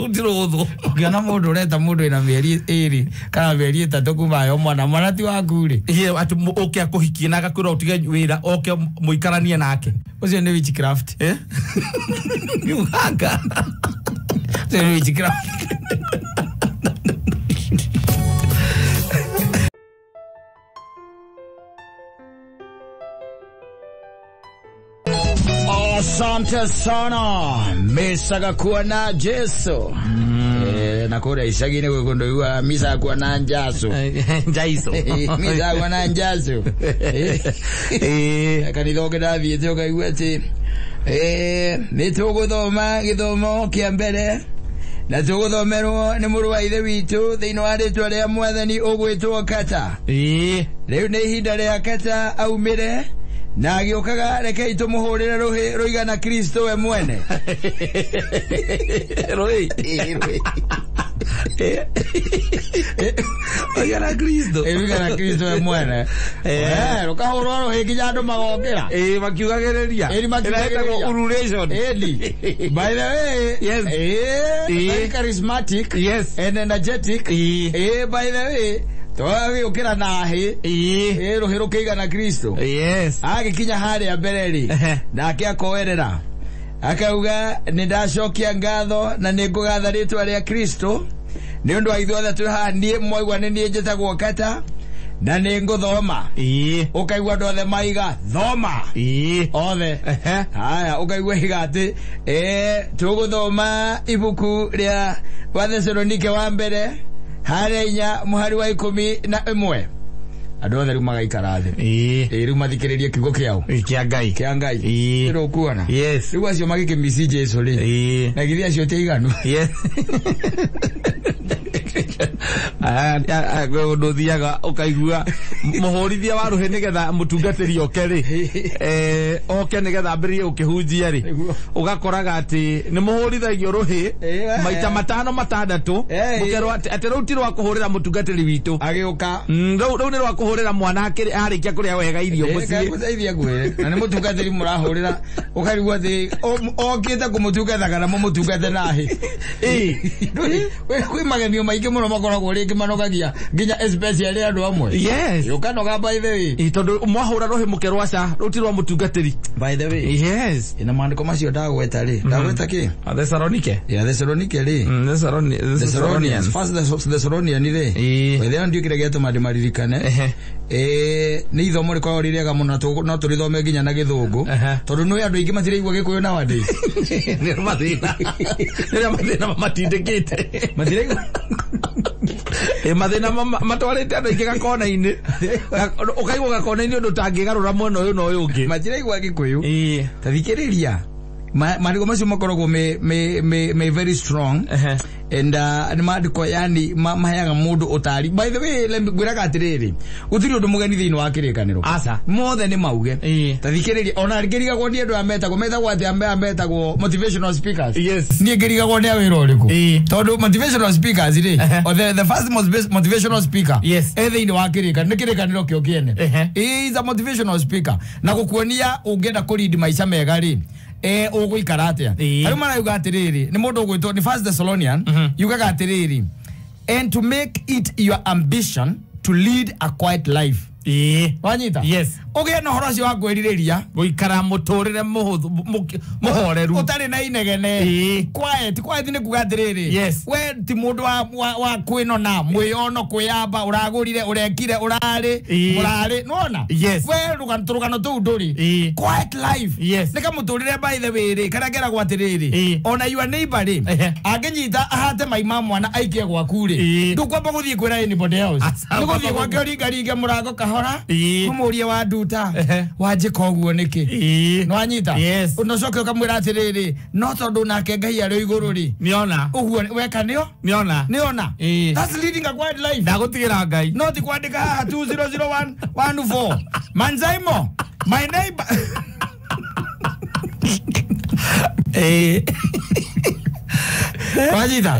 ndiro ukiona mundu ureta mundu ina mieri iri kana mieri itatu kuma yo mwana ti waku ri ati ukia kuhikia na gakwira utige wira oke muikaranie nake ucio ni witchcraft yuhanga ucio ni witchcraft Asante sana misaga kuwa na Jesu nakora isagine wekondo yuwa misa kuwa na Njaso Njaiso misa kuwa na Njaso kanithoke davi etoka iwete nitugu thoma githomo kia mbere na tuguthomerwo ni muru wa ithe witu thiini wa ritwa ria mwathani ugwitwo Kata riu ni ihinda ria Kata aumire na agiokaga reke itumuhurire roigana Kristo we mwene roigana Kristo we mwene rukahurwo ruhingi andu magokira makiugagereria urulation by the way yes very charismatic yes and energetic by the way Toa ukira nahi ruhiru kiigana Kristo yes agikinya haria mbereri nake akoerera akauga nindacokia ngatho na ningugatha ritwa ria Kristo ni undu wa ithuothe turi haha nie mwaigua ni nie njitagwo Kata na ninguthoma ukaigua andu othe maiga thoma othe haya ukaigua higati tuguthoma ibuku ria Wathesalonike wa mbere harenya muhari wa 11 andå othe rä u magaikara thä rä u mathikä rä rie kiugo kä ao kä ngai rä u kuona rä u acio magä kä mici jesu rä na githä acio tä iganu ndå thiaga å kaigua må hå rithia wa rå hä nä getha må tungatä ri oke rä oke nä getha mbä rä rie gå kä hunjia rä å gakoraga atä nä må hå rithagio rå hä maita 5 6 atä rä u ti rwa kå hå rä ra må tungatä ri witå agä å ka rä u nä rwa kå hå rä ra mwana arä kia kå rä a wega irio må ciä na nä må tungatä ri må rahå rä ra å karigwo atä okä te kå må tungathaga namo må tungate nahä kwä magemio maingä må no makoragwo rä ngä manogagia nginya especially andå amwe å kanoga by the way tondå mwahå ra rå hä må ke rwaca rä u ti rwa må tungatä ri by the way na mandä ko macio ndagweta rä ndagweta kä Thessalonike rä Thessalonian rä wethe ndio kä rä getå mandä maririkane nä ithomo rä koragwo rä rĩega må no no tå rä thome nginya na gä thå ngå tondå nä andå aingä matirä igua gä kå yå na wandä nä rä mathä na matindä te mathä na matwarä te andå aingä gakona-inä å kaigwo gakona-inä å ndå tangä garå ra mwena å yå na å yå å ngä matirä igua gä kå yå ta thikä rä ria maandiko macio makoragwo me very strong and nä maandiko yani maheaga mundu utari. By the way ngwiraga atiriri gutiri undu mugeni thiini wa kirikaniro mothe nä mauge ta thikiriria ona ngirigagwo ni andu metagwo ati metagwo motivational speakers. Niĩ ngirigagwo ni a wĩra ũrĩkũ tondu motivational speakers ri the first motivational speaker thiini wa kirikaniro nĩ kirikaniro kĩo kĩene is a motivational speaker na gukuonia ũngĩenda kũread maica mega ri ũgũikara atia arĩ marauga atiriri nĩ mũndũ ũgwĩtwo ni First Thessalonian yugaga atiriri and to make it your ambition to lead a quiet life wanyita ũgĩe na ũhoro ũcio wa kwĩrirĩria gũikara mũtũrĩre mũhoreru ũtarĩ na inegene quiet nĩ kuga atiriri we ti mũndũ wa kwĩnona mwĩono kwĩyamba ũragũrire ũrekire ũrarĩ nona we rũgano tũu ndũrĩ quiet life nĩ kamũtũrĩre by the way rĩ karĩa ngeragwo atiriri ona your neighbor rĩ angĩnyita ahate maima mwana aikie gwaku rĩ ndũkwamba gũthiĩ kwĩra anybody else nĩ gũthiĩ gwake ũringaringe mũrango kahora ũmũrie wa nduta wanjĩka ũguo nĩkĩ nĩwanyita ũnacoke ũkamwĩra atĩrĩrĩ no tondũ nake Ngai arĩ igũrũ rĩ nĩona ũguo weka nĩona that's leading a quiet life ndagũtigĩra Ngai no ti kwandĩka haha 200114 Manzaimo my neighbor wanyita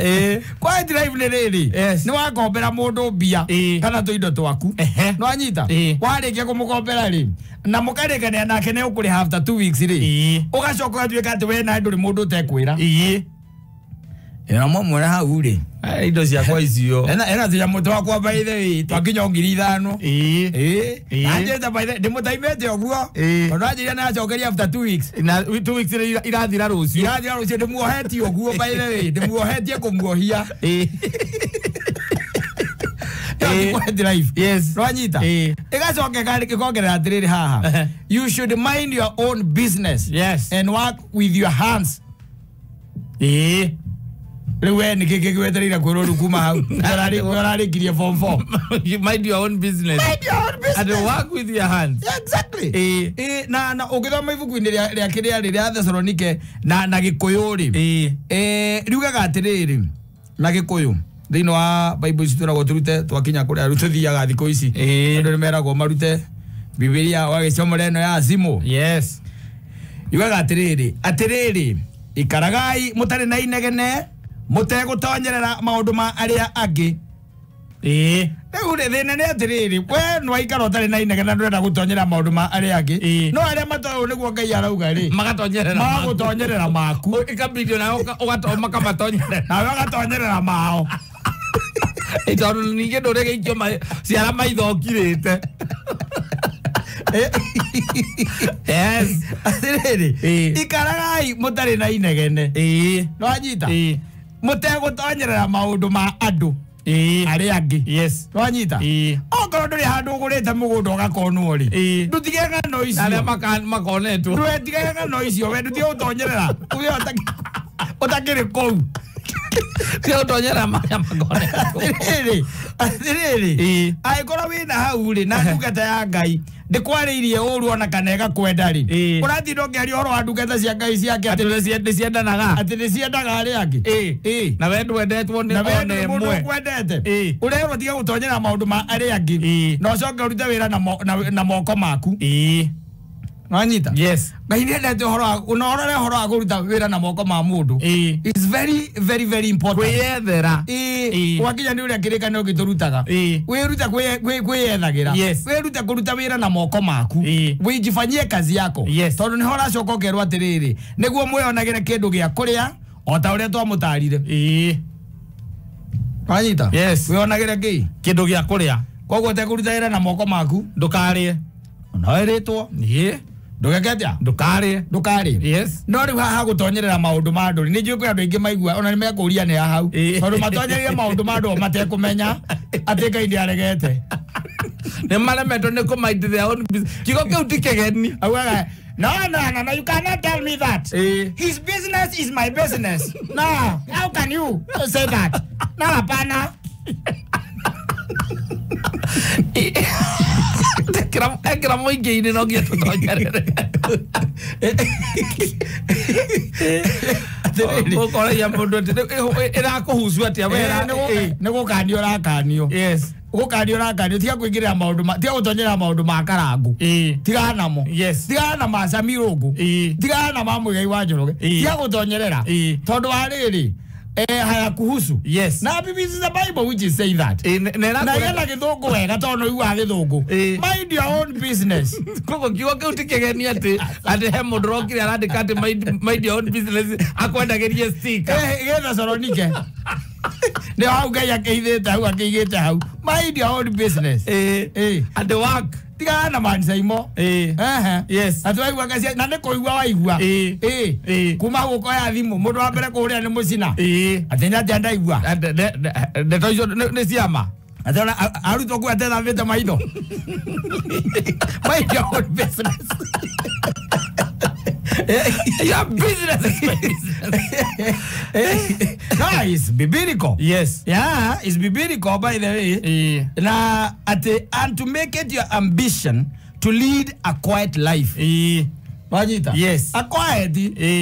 quiet life nĩ rĩrĩ nĩ wakombera mũndũ mbia kana tũindo twaku nĩwanyita warĩkia kũmũkombera rĩ na mũkarĩkania nake nĩ ũkũrĩha after 2 weeks rĩ ũgacoka ũgatuĩka atĩ we nawe ndũrĩ mũndũ ũtekwĩra ĩra mwamwĩra hau rĩ indo ciakwa icio ena tũnyamũ twakwa by the way twakinya 5,000 nanjĩta by the ndĩmũtaimĩte ũguo tondũ anjĩria nĩacokeria after 2 weeks na 2 weeks irathira rũciũ ndĩmuohetie ũguo by the way ndĩmuohetie kũmuohia Rwanyita igacoke gĩkongerera atĩrĩrĩ haha you should mind your own business and work with your hands rĩu we nĩ kĩkĩ gĩwetereire kwĩrwo kuma hau ũrarĩkirie form 4 you mind your own business and work with your hands exactly na ũngĩthoma ibuku-inĩ rĩa kĩrĩa rĩrĩa Thessalonike na gĩkũyũ rĩ riugaga atĩrĩrĩ na gĩkũyũ thĩinĩ wa Bible ici twĩragwo tũrute twakinya kũrĩa rĩu tũthiaga thikũ ici andũ nĩmeragwo marute Bibilia wagĩcomora ĩno ya thimũ yugaga atĩrĩrĩ ikaragai mũtarĩ na inegene mũtegũtonyerera maũndũ ma arĩa angĩ rĩu thĩna nĩ atĩrĩrĩ we nĩwaikara ũtarĩ na inegene ndũrenda gũtonyerera maũndũ ma arĩa angĩ no arĩa matoĩ nĩguo Ngai arauga rĩ magũtonyerera maku ikambindio nawe ũkamatonyerera nawe ũgatonyerera mao tondũ ningĩ ndũrĩ gĩikio ciara maitho ũkirĩte atĩrĩrĩ ikaragai mũtarĩ na inegene nĩwanyita mũtegũtonyerera maũndũ ma andũ arĩa angĩ nĩwanyita okorwo ndũrĩ handũ ũgũrĩte mũgũnda ũgakonwo rĩ ndũtige ng'ano icio arĩa makonetwo ndũtige ng'ano icio we ndũtige gũtonyerera ũtakĩrĩ kũu Kio tonyera maya magone. Atiriri. Aikora wina hau ri na ndungata ya Ngai. Ndikwaririe uru ona kanega kwenda ri. Urati ndongeria horo wa ndungata cia Ngai ciake ati ciendanaga. Ati ni ciendaga ari angi. Na we ndwendetwo ni one mwe. Kwendete. Urero tiga gutonyera maundu ma ari angi. No coke urute wira na moko maku. Wanyita? Yes. Ngai ndete horo unorore horo wa kuruta wira na moko ma mundu. It's very very very important. Kwiyethera. Wakinya ni uria kirika no giturutaga. Wiruta kwiyethagira. Wiruta kuruta wira na moko maku. Wijifanyie kazi yako. Tondu ni hora coka kerwa atiriri. Niguo mwionagire kindu gia kuria ota uria twamutarire. Wanyita? Yes. Wionagire kindu gia kuria. Koguo te kuruta wira na moko maku ndukarie. No iritwo. Ndugeketia ndukari yes no ri haha gutonyerera maundu ma nduri ni njukwe andu ingi maigua ona ni mekuria ni hau tondu matonyerire maundu ma ndu matekumenya ati Ngai ndiaregete ni maremetwo ni kumaindi their own kigo kiu tikegeni auga no you cannot tell me that his business is my business. No, how can you say that? No, hapana. Ekira muingi-ini no ngia tutonyerere. Mukore ya mundu irakuhusu atia wera ni gukanio rakanio. Yes. Gukanio rakanio tiga kuingirira maundu tiga gutonyera maundu ma karangu. Tiga namo. Yes. Tiga na macamirugu. Tiga na mamugai wa Njoroge. Tiga gutonyerera. Tondu wa riri haya kuhusu. Yes. Na Bible is the Bible which is saying that. Na yena githungu wega tondu iwa githungu. Mind your own business. Koko kiwa ke utikegeni ati he mundu rokire arandika ati mind your own business akwendagerie sticker. Getha Soronike. Ne hau Ngai akeithite hau akeigite hau. Mind your own business. At the work. Tiga na man saimo. Yes. Atwaigua gacia na ne koigua waigua. Kuma guko ya thimu mundu wa mbere kuria ni mucina. Atenya tenda igua. De toizo ne siama. Atona aruto ku atena vita maitho. Mind your own business. Your business. No, it's biblical. Yes. Yeah, it's biblical by the way. Na and to make it your ambition to lead a quiet life. Wanyita? Yes. A quiet.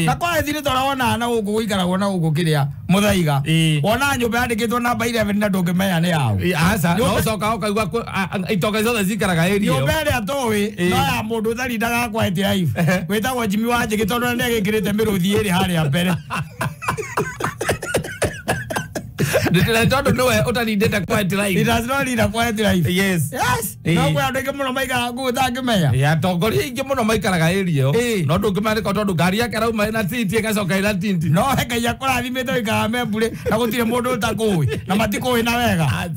Na quiet ni toraona na guku guikaragwo na guku kiria muthaiga. Wona nyumba yandikitwo namba 11 na ndungimenya ni yao. Asa no coka ukaigua itoka izo zikaraga area. Nyumba ria towi no ya mundu tharindaga quiet life. Wetagwo Jimmy Wanjigi tondu ni agikirite miruthi iri haria mbere. Nditira tondu nowe utarindite quiet life. It does not lead a quiet life. Yes. Yes. No kwa ndege muno maikara ngutangimenya. Ya tongoria ingi muno maikaraga area. No ndungimarika tondu ngari yake rauma na titi gacoka ina titi. No Ngai akurathimite ikara membure na gutire mundu utakui na matikui na wega.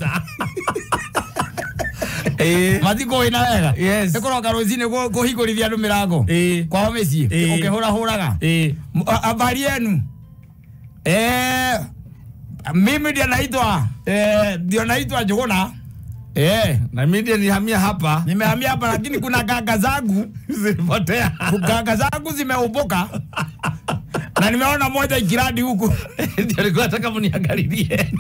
Matiko ina wega. Yes. Ekoroka ruzine kuhingurithia andu mirango. Kwa mecii ukihura huraga. Habari yenu. Mimi ndio naitwa Njuguna. Na mimi ndio nihamia hapa. Nimehamia hapa lakini kuna kaka zangu zilipotea. Kaka zangu zimeuboka. Na nimeona moja ikiradi huku. Ndio nilikuwa nataka mniangalilie.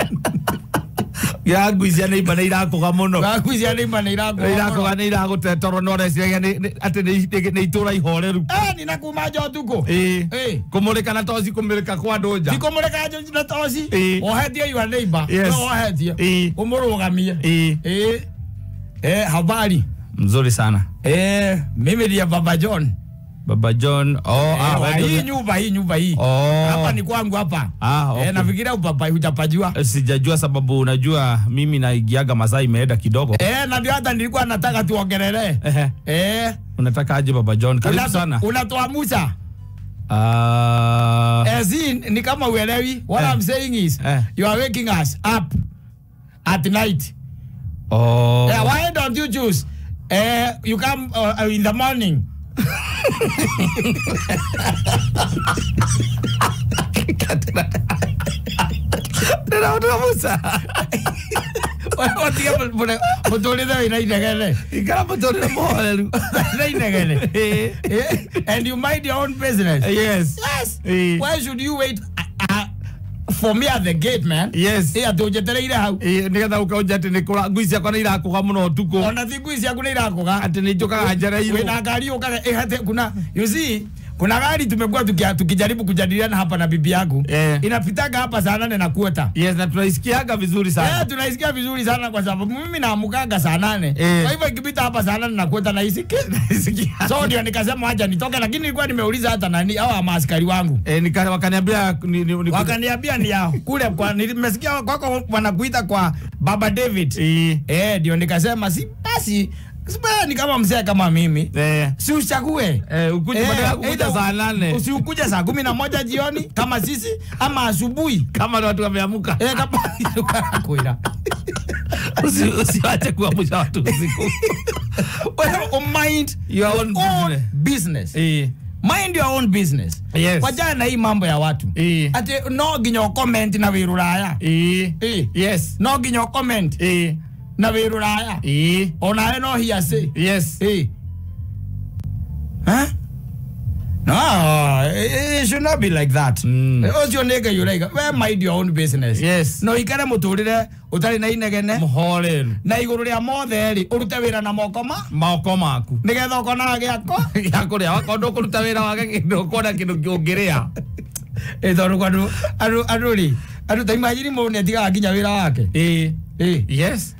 Ya gwizia ni bana irakoga muno. Ya gwizia ni bana irakoga ni iragote toro no reciria ni ati ni itura ihoreru. Ninakuma jo tuko. Kumulika na tozi kumulika kwa ndoja. Kumulika jo na tozi. Ohetie your neighbor. No ohetie. Umurugamia. Habari. Mzuri sana. Mimi ndiye Baba John. Baba John. Hii nyumba hii. Hapa ni kwangu hapa. Okay. Nafikiria baba hujapajua. Sijajua sababu unajua mimi naigiaga masaa imeenda kidogo. Na ndio hata nilikuwa nataka tuongelele. Unataka aje Baba John? Karibu sana. Unatoa Musa. Ni kama uelewi. What I'm saying is you are waking us up at night. Why don't you choose? You come in the morning. Ndio Musa. Watia mutulithe ina inegene. Ikara mutulithe moheru. Ina inegene. And you mind your own business. Yes. Why should you wait for me at the gate, man. Yes. Atujetereire hau. Nigetha ukaunja ati nikura ngui ciakwa ni irakuga muno tuko. Ona thi ngui ciaku ni irakuga. Ati ni njukaga njera-inĩ. Wena ngari ukaga ihate kuna. You see, kuna gari tumekuwa tukijaribu kujadiliana hapa na bibi yangu. Inapitaga hapa saa 8 na kuota. Yes, na tunaisikiaga vizuri sana. Tunaisikia vizuri sana kwa sababu mimi naamukaga saa 8. Kwa hivyo ikipita hapa saa 8 na kuota naisikia. So ndio nikasema acha nitoke, lakini nilikuwa nimeuliza hata nani au maaskari wangu. Wakaniambia ni yao. Kule kwa nimesikia kwako wanakuita kwa Baba David. Ndio nikasema si basi ni kama mzee kama mimi. Si uchague. Ukuje badala kukuja saa 8. Usiukuje saa 11 jioni kama sisi ama asubuhi kama watu wameamka. Kama kuira. Usiache kuamsha watu usiku. Well, mind your own business. Mind your own business. Yes. Wajana na hii mambo ya watu. Ati no ginyo comment na wiruraya. Yes. No ginyo comment. Na wiruraya. Ona no hearsay. Yes. Huh? No, it should not be like that. What's your nigga you like? Well, mind your own business. Yes. No, ikare muturire utari na inegene. Muhoreru. Na iguru ria motheri urute wira na moko maku. Nigetha ukona giako. Giako ria wakondo kuruta wira wake kindu ukona kindu kiongerea. Tondu kwandu anu taimagiri mu ne tiga nginya wira wake. Yes.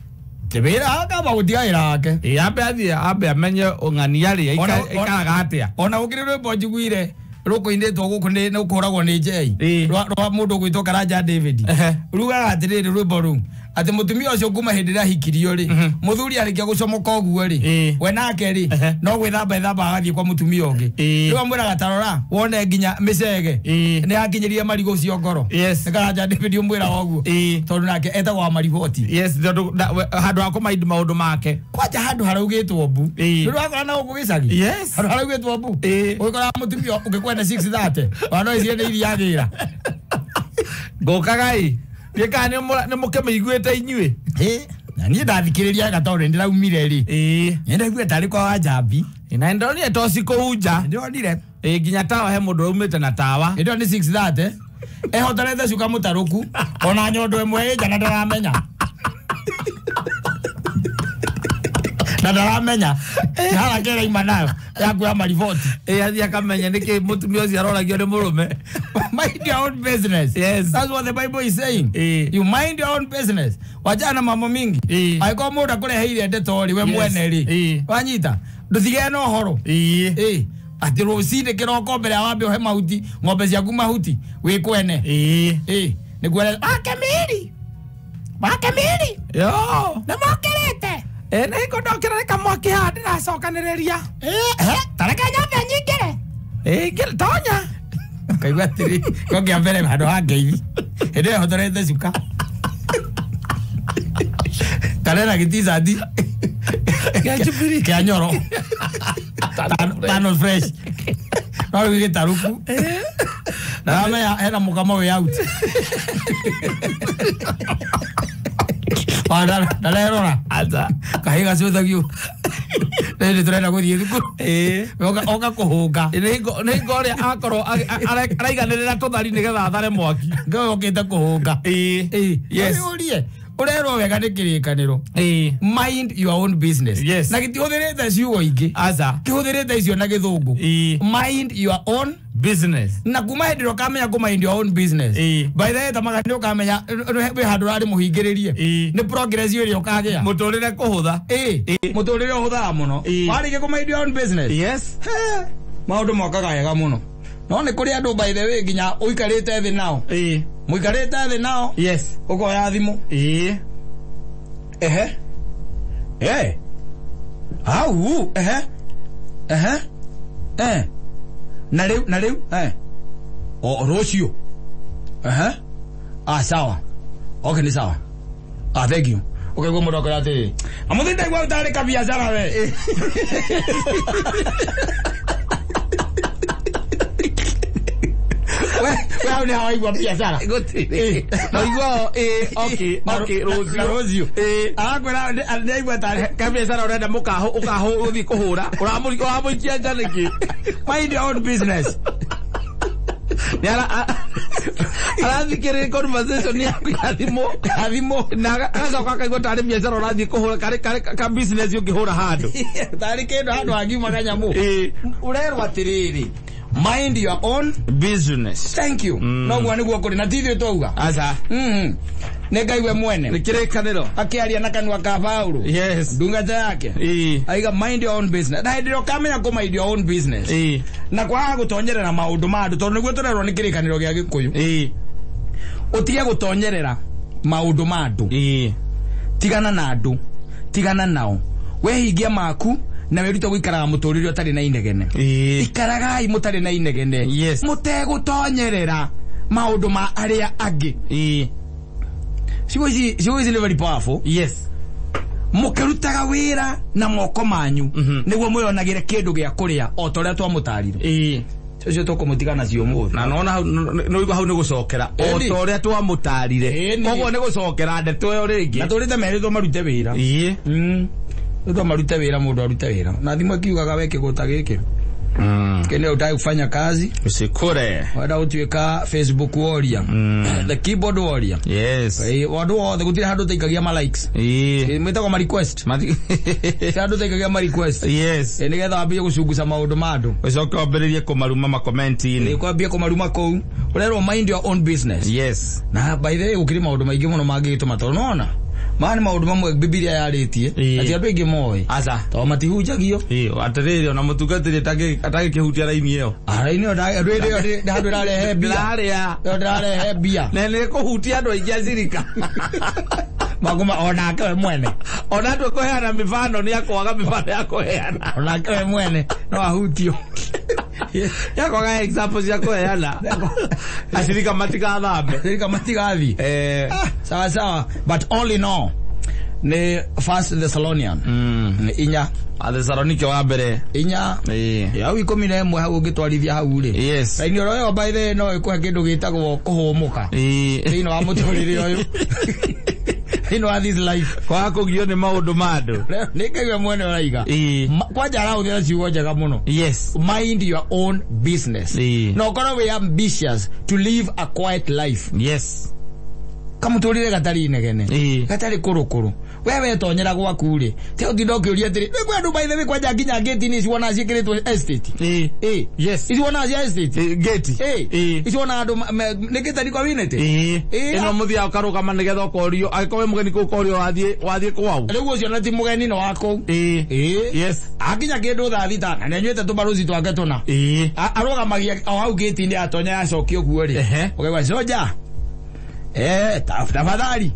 Tebera akaba gutia wira wake. Ambe amenye ung'ania ria ikaraga atia. Ona ukire rwimbo njiguire rukoindetwo guku ni ukoragwo ni Jay. Rwa mundu gwitwo Karanja David. Rugaga atiriri rwimbo ru ati mutumia ucio kuma hindira hikirio ri muthuri arikia gucomoka uguo ri we nake ri no gwithamba agathie kwa mutumia ungi riu mwira gatarora wone nginya micege ni akinyirie marigo cio ngoro ni Karanja David umwira oguo tondu nake etagwo mariboti. Yes, handu ha kumaindi maundu make kwaja handu haraugitwo mbu riu wakora na guku gicagi. Yes, handu haraugitwo mbu ugikora mutumia ugikwenda 630 wana icio ni iria ngira ngokagai Yeka ni mukeme igwete inyue. Na ni ndathikiriria gatondu ndiraumire ri. Nenda igwe tari kwa wajambi. Ina ndoni etosi ko uja. Ndio ndire. Ginya tawa he mundu umite na tawa. Ndio ni 630. Hotorete cuka mutaruku. Ona nyondo imwe jana ndaramenya. Ndaramenya. Hala kera imanayo. Yakuya marivoti. Athi akamenya niki mutumia ucio aroragio ni murume. Mind your own business. Yes. That's what the Bible is saying. You mind your own business. Wajana mambo mingi. Aiko muda kureheire ndetori we mwene ri. Wanyita. Nduthige no horo. Ati rocinde kiroko mbere ya wambe he mahuti ng'ombe ciaku mahuti wi kwene. Ni gwere Kamiri. Kamiri. Yo. Na mokerete. Na ikodokera reka mwaki handi na cokaniriria. Tareka nyambe nyingire. Gil tonya. Kaigua atiri kokia mbere handu ha ngeithi hinde hotorete cuka tarera gitizadi Gachipiri kia nyoro tano fresh no gitaruku na me era mukamo we out para dalera aza kahiga cuthagiu nende turenda guthie thukuru oka kuhunga ni ngore akorwo araiganirira tuthari nigetha athare mwaki ngokite kuhunga yes urie urero wega ni kirikaniro mind your own business. Yes. Na gitihũthĩrĩte ciugo ingĩ aza kihũthĩrĩte icio na gĩthũngũ mind your own business. Na kuma hĩndĩ ĩrĩa ũkamenya ku mind your own business by the way tamaga nĩ ũkamenya wĩ handũ ũrarĩ mũhingĩrĩrie nĩ progress ĩrĩa ũkagĩa mũtũrĩre kũhũtha mũtũrĩre ũhũthaga mũno warĩkia ku mind your own business. Yes. Maũndũ mokaga wega mũno no nĩ kũrĩ andũ by the way nginya ũikarĩte thĩ nao mũikarĩte thĩ nao yes ũkoya thimũ au na rĩu o rũciũ sawa okay ni sawa thank you okay go mũndũ akora atĩrĩ amũthĩ ndaigua ũtarĩ kabiacara we wewe ni hawaigua biashara naigua okay rũciũ akwĩra ndaigua tarĩ kabiacara ũrenda mũkaho ũthi kũhũra ũramũikia nja nĩkĩ mind your own business arathikĩrĩria conversation yaku ya thimũ na agacoka akaigua tarĩ biacara ũrathiĩ kũhũra ka business ũngĩhũra handũ tarĩ kĩndũ handũ hangiuma kanyamũ ũrerwo atĩrĩrĩ mind your own business. Thank you. No guo niguo kuri na tithio twauga aca negaiwe mwene nikirikaniro akiaria na kanwa ka Paulo. Yes, ndungata yake aiga mind your own business na ndio kamenya ko mind your own business na kwa gutonyerera maundu ma andu tondu niguo turerwo ni kirikaniro gia Gikuyu utige gutonyerera maundu ma andu tigana na andu tigana nao wehingia maku na weruta guikaraga muturire utari na inegene ikaragai mutari na inegene mutegutonyerera maundu ma aria angi She was very powerful. Yes. Mukerutaga wira na moko manyu niguo mwionagire kindu gia kuria o toria twamutarire cio tukumutigana cio muthu na nona no igwa hau ni gucokera o toria twamutarire koguo ni gucokera ndeto yo ringi na turite meritwo marute wira ndo marute wira mundu arute wira na thimwe kiugaga weke guta giki kene utaki kufanya kazi usikure wada utuika Facebook warrior the keyboard warrior. Yes, wadu wothe gutire handu teikagia ma likes mwita kwa ma request handu teikagia ma request. Yes, ni getha ambie gucunguca maundu mandu ucoke wambiririe kumaruma ma comment ini kwambia kumaruma kou urerwo mind your own business. Yes, na by the way ukiri maundu maingi muno mangigituma to nona mani maundu mamwe Biblia yaritie ati andu aingi moy aca to matihunjagio atiriri ona mutungatiri atagi kihutia raini iyo araini ona handu rarehe bia na ni kuhutia andu aingi acirika maguma ona kawe mwene ona tu kuheana mifano ni akwaga mifano ya kuheana ona kawe mwene no ahutio yakwaga examples ya kuheana acirika matigathi sawa but only no ne First Thessalonian ne inya Thessalonike wa mbere inya ya 11 hau ungitwarithia hau ri. Yes, na inyo royo by the no ikuhe kindu gitagwo kuhumuka ino wa muturire uyu ino wa this life kwa kugio ni maundu mandu nikaiwe mwene uraiga kwa jara uthira ciugo njega muno. Yes, mind your own business. No korwo we ambitious to live a quiet life. Yes, kamuturire gatari inegene gatari kurukuru wewe tonyera gwaku ri te utindokiuria atiri ni andu by the way kwanja nginya gate ni ciona cikiritwo estate yes ciona cia estate gate ciona andu nikitari kwa winete ino muthia ukarugama nigetha ukorio agikowe mugeni kukorio wathie kwau riu ciona ti mugeni no wako yes akinya kindu thaathita na nenywete tubaruci twake tuna arugamagia o hau gate ni atonya acokio guo ri ugewa soja tafadhali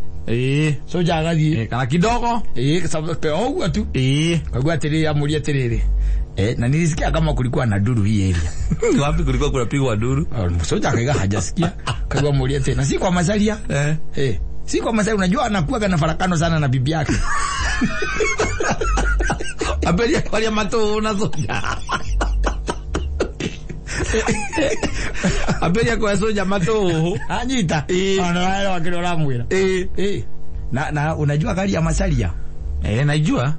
soja agathie kana kidogo sababu au tu kwa atiriri amuria atiriri na nilisikia kama kulikuwa na duru hii area wapi kulikuwa kunapigwa duru soja akaiga hajasikia kwa amuria tena si kwa masalia si kwa masalia unajua anakuwa na farakano sana na bibi yake abelia kwa mato na soja abelia kwa soja mato anyita ana wakilora mwira na unajua gari ya masalia najua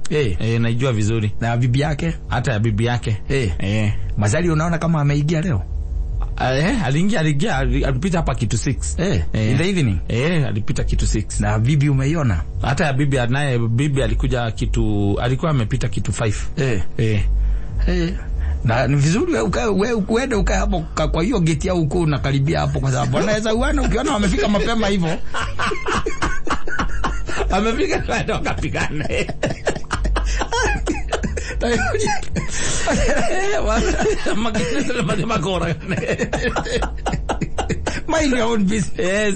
najua vizuri na bibi yake hata ya bibi yake masalia unaona kama ameingia leo aliingia alipita hapa kitu 6 in the evening alipita kitu 6 na bibi umeiona hata ya bibi naye bibi alikuja kitu alikuwa amepita kitu 5 na ni vizuri wewe uende ukae hapo kwa hiyo gate yao uko unakaribia hapo kwa sababu anaweza uone ukiona wamefika mapema hivyo amefika kwenda wakapigana makisha na magora mind your own business.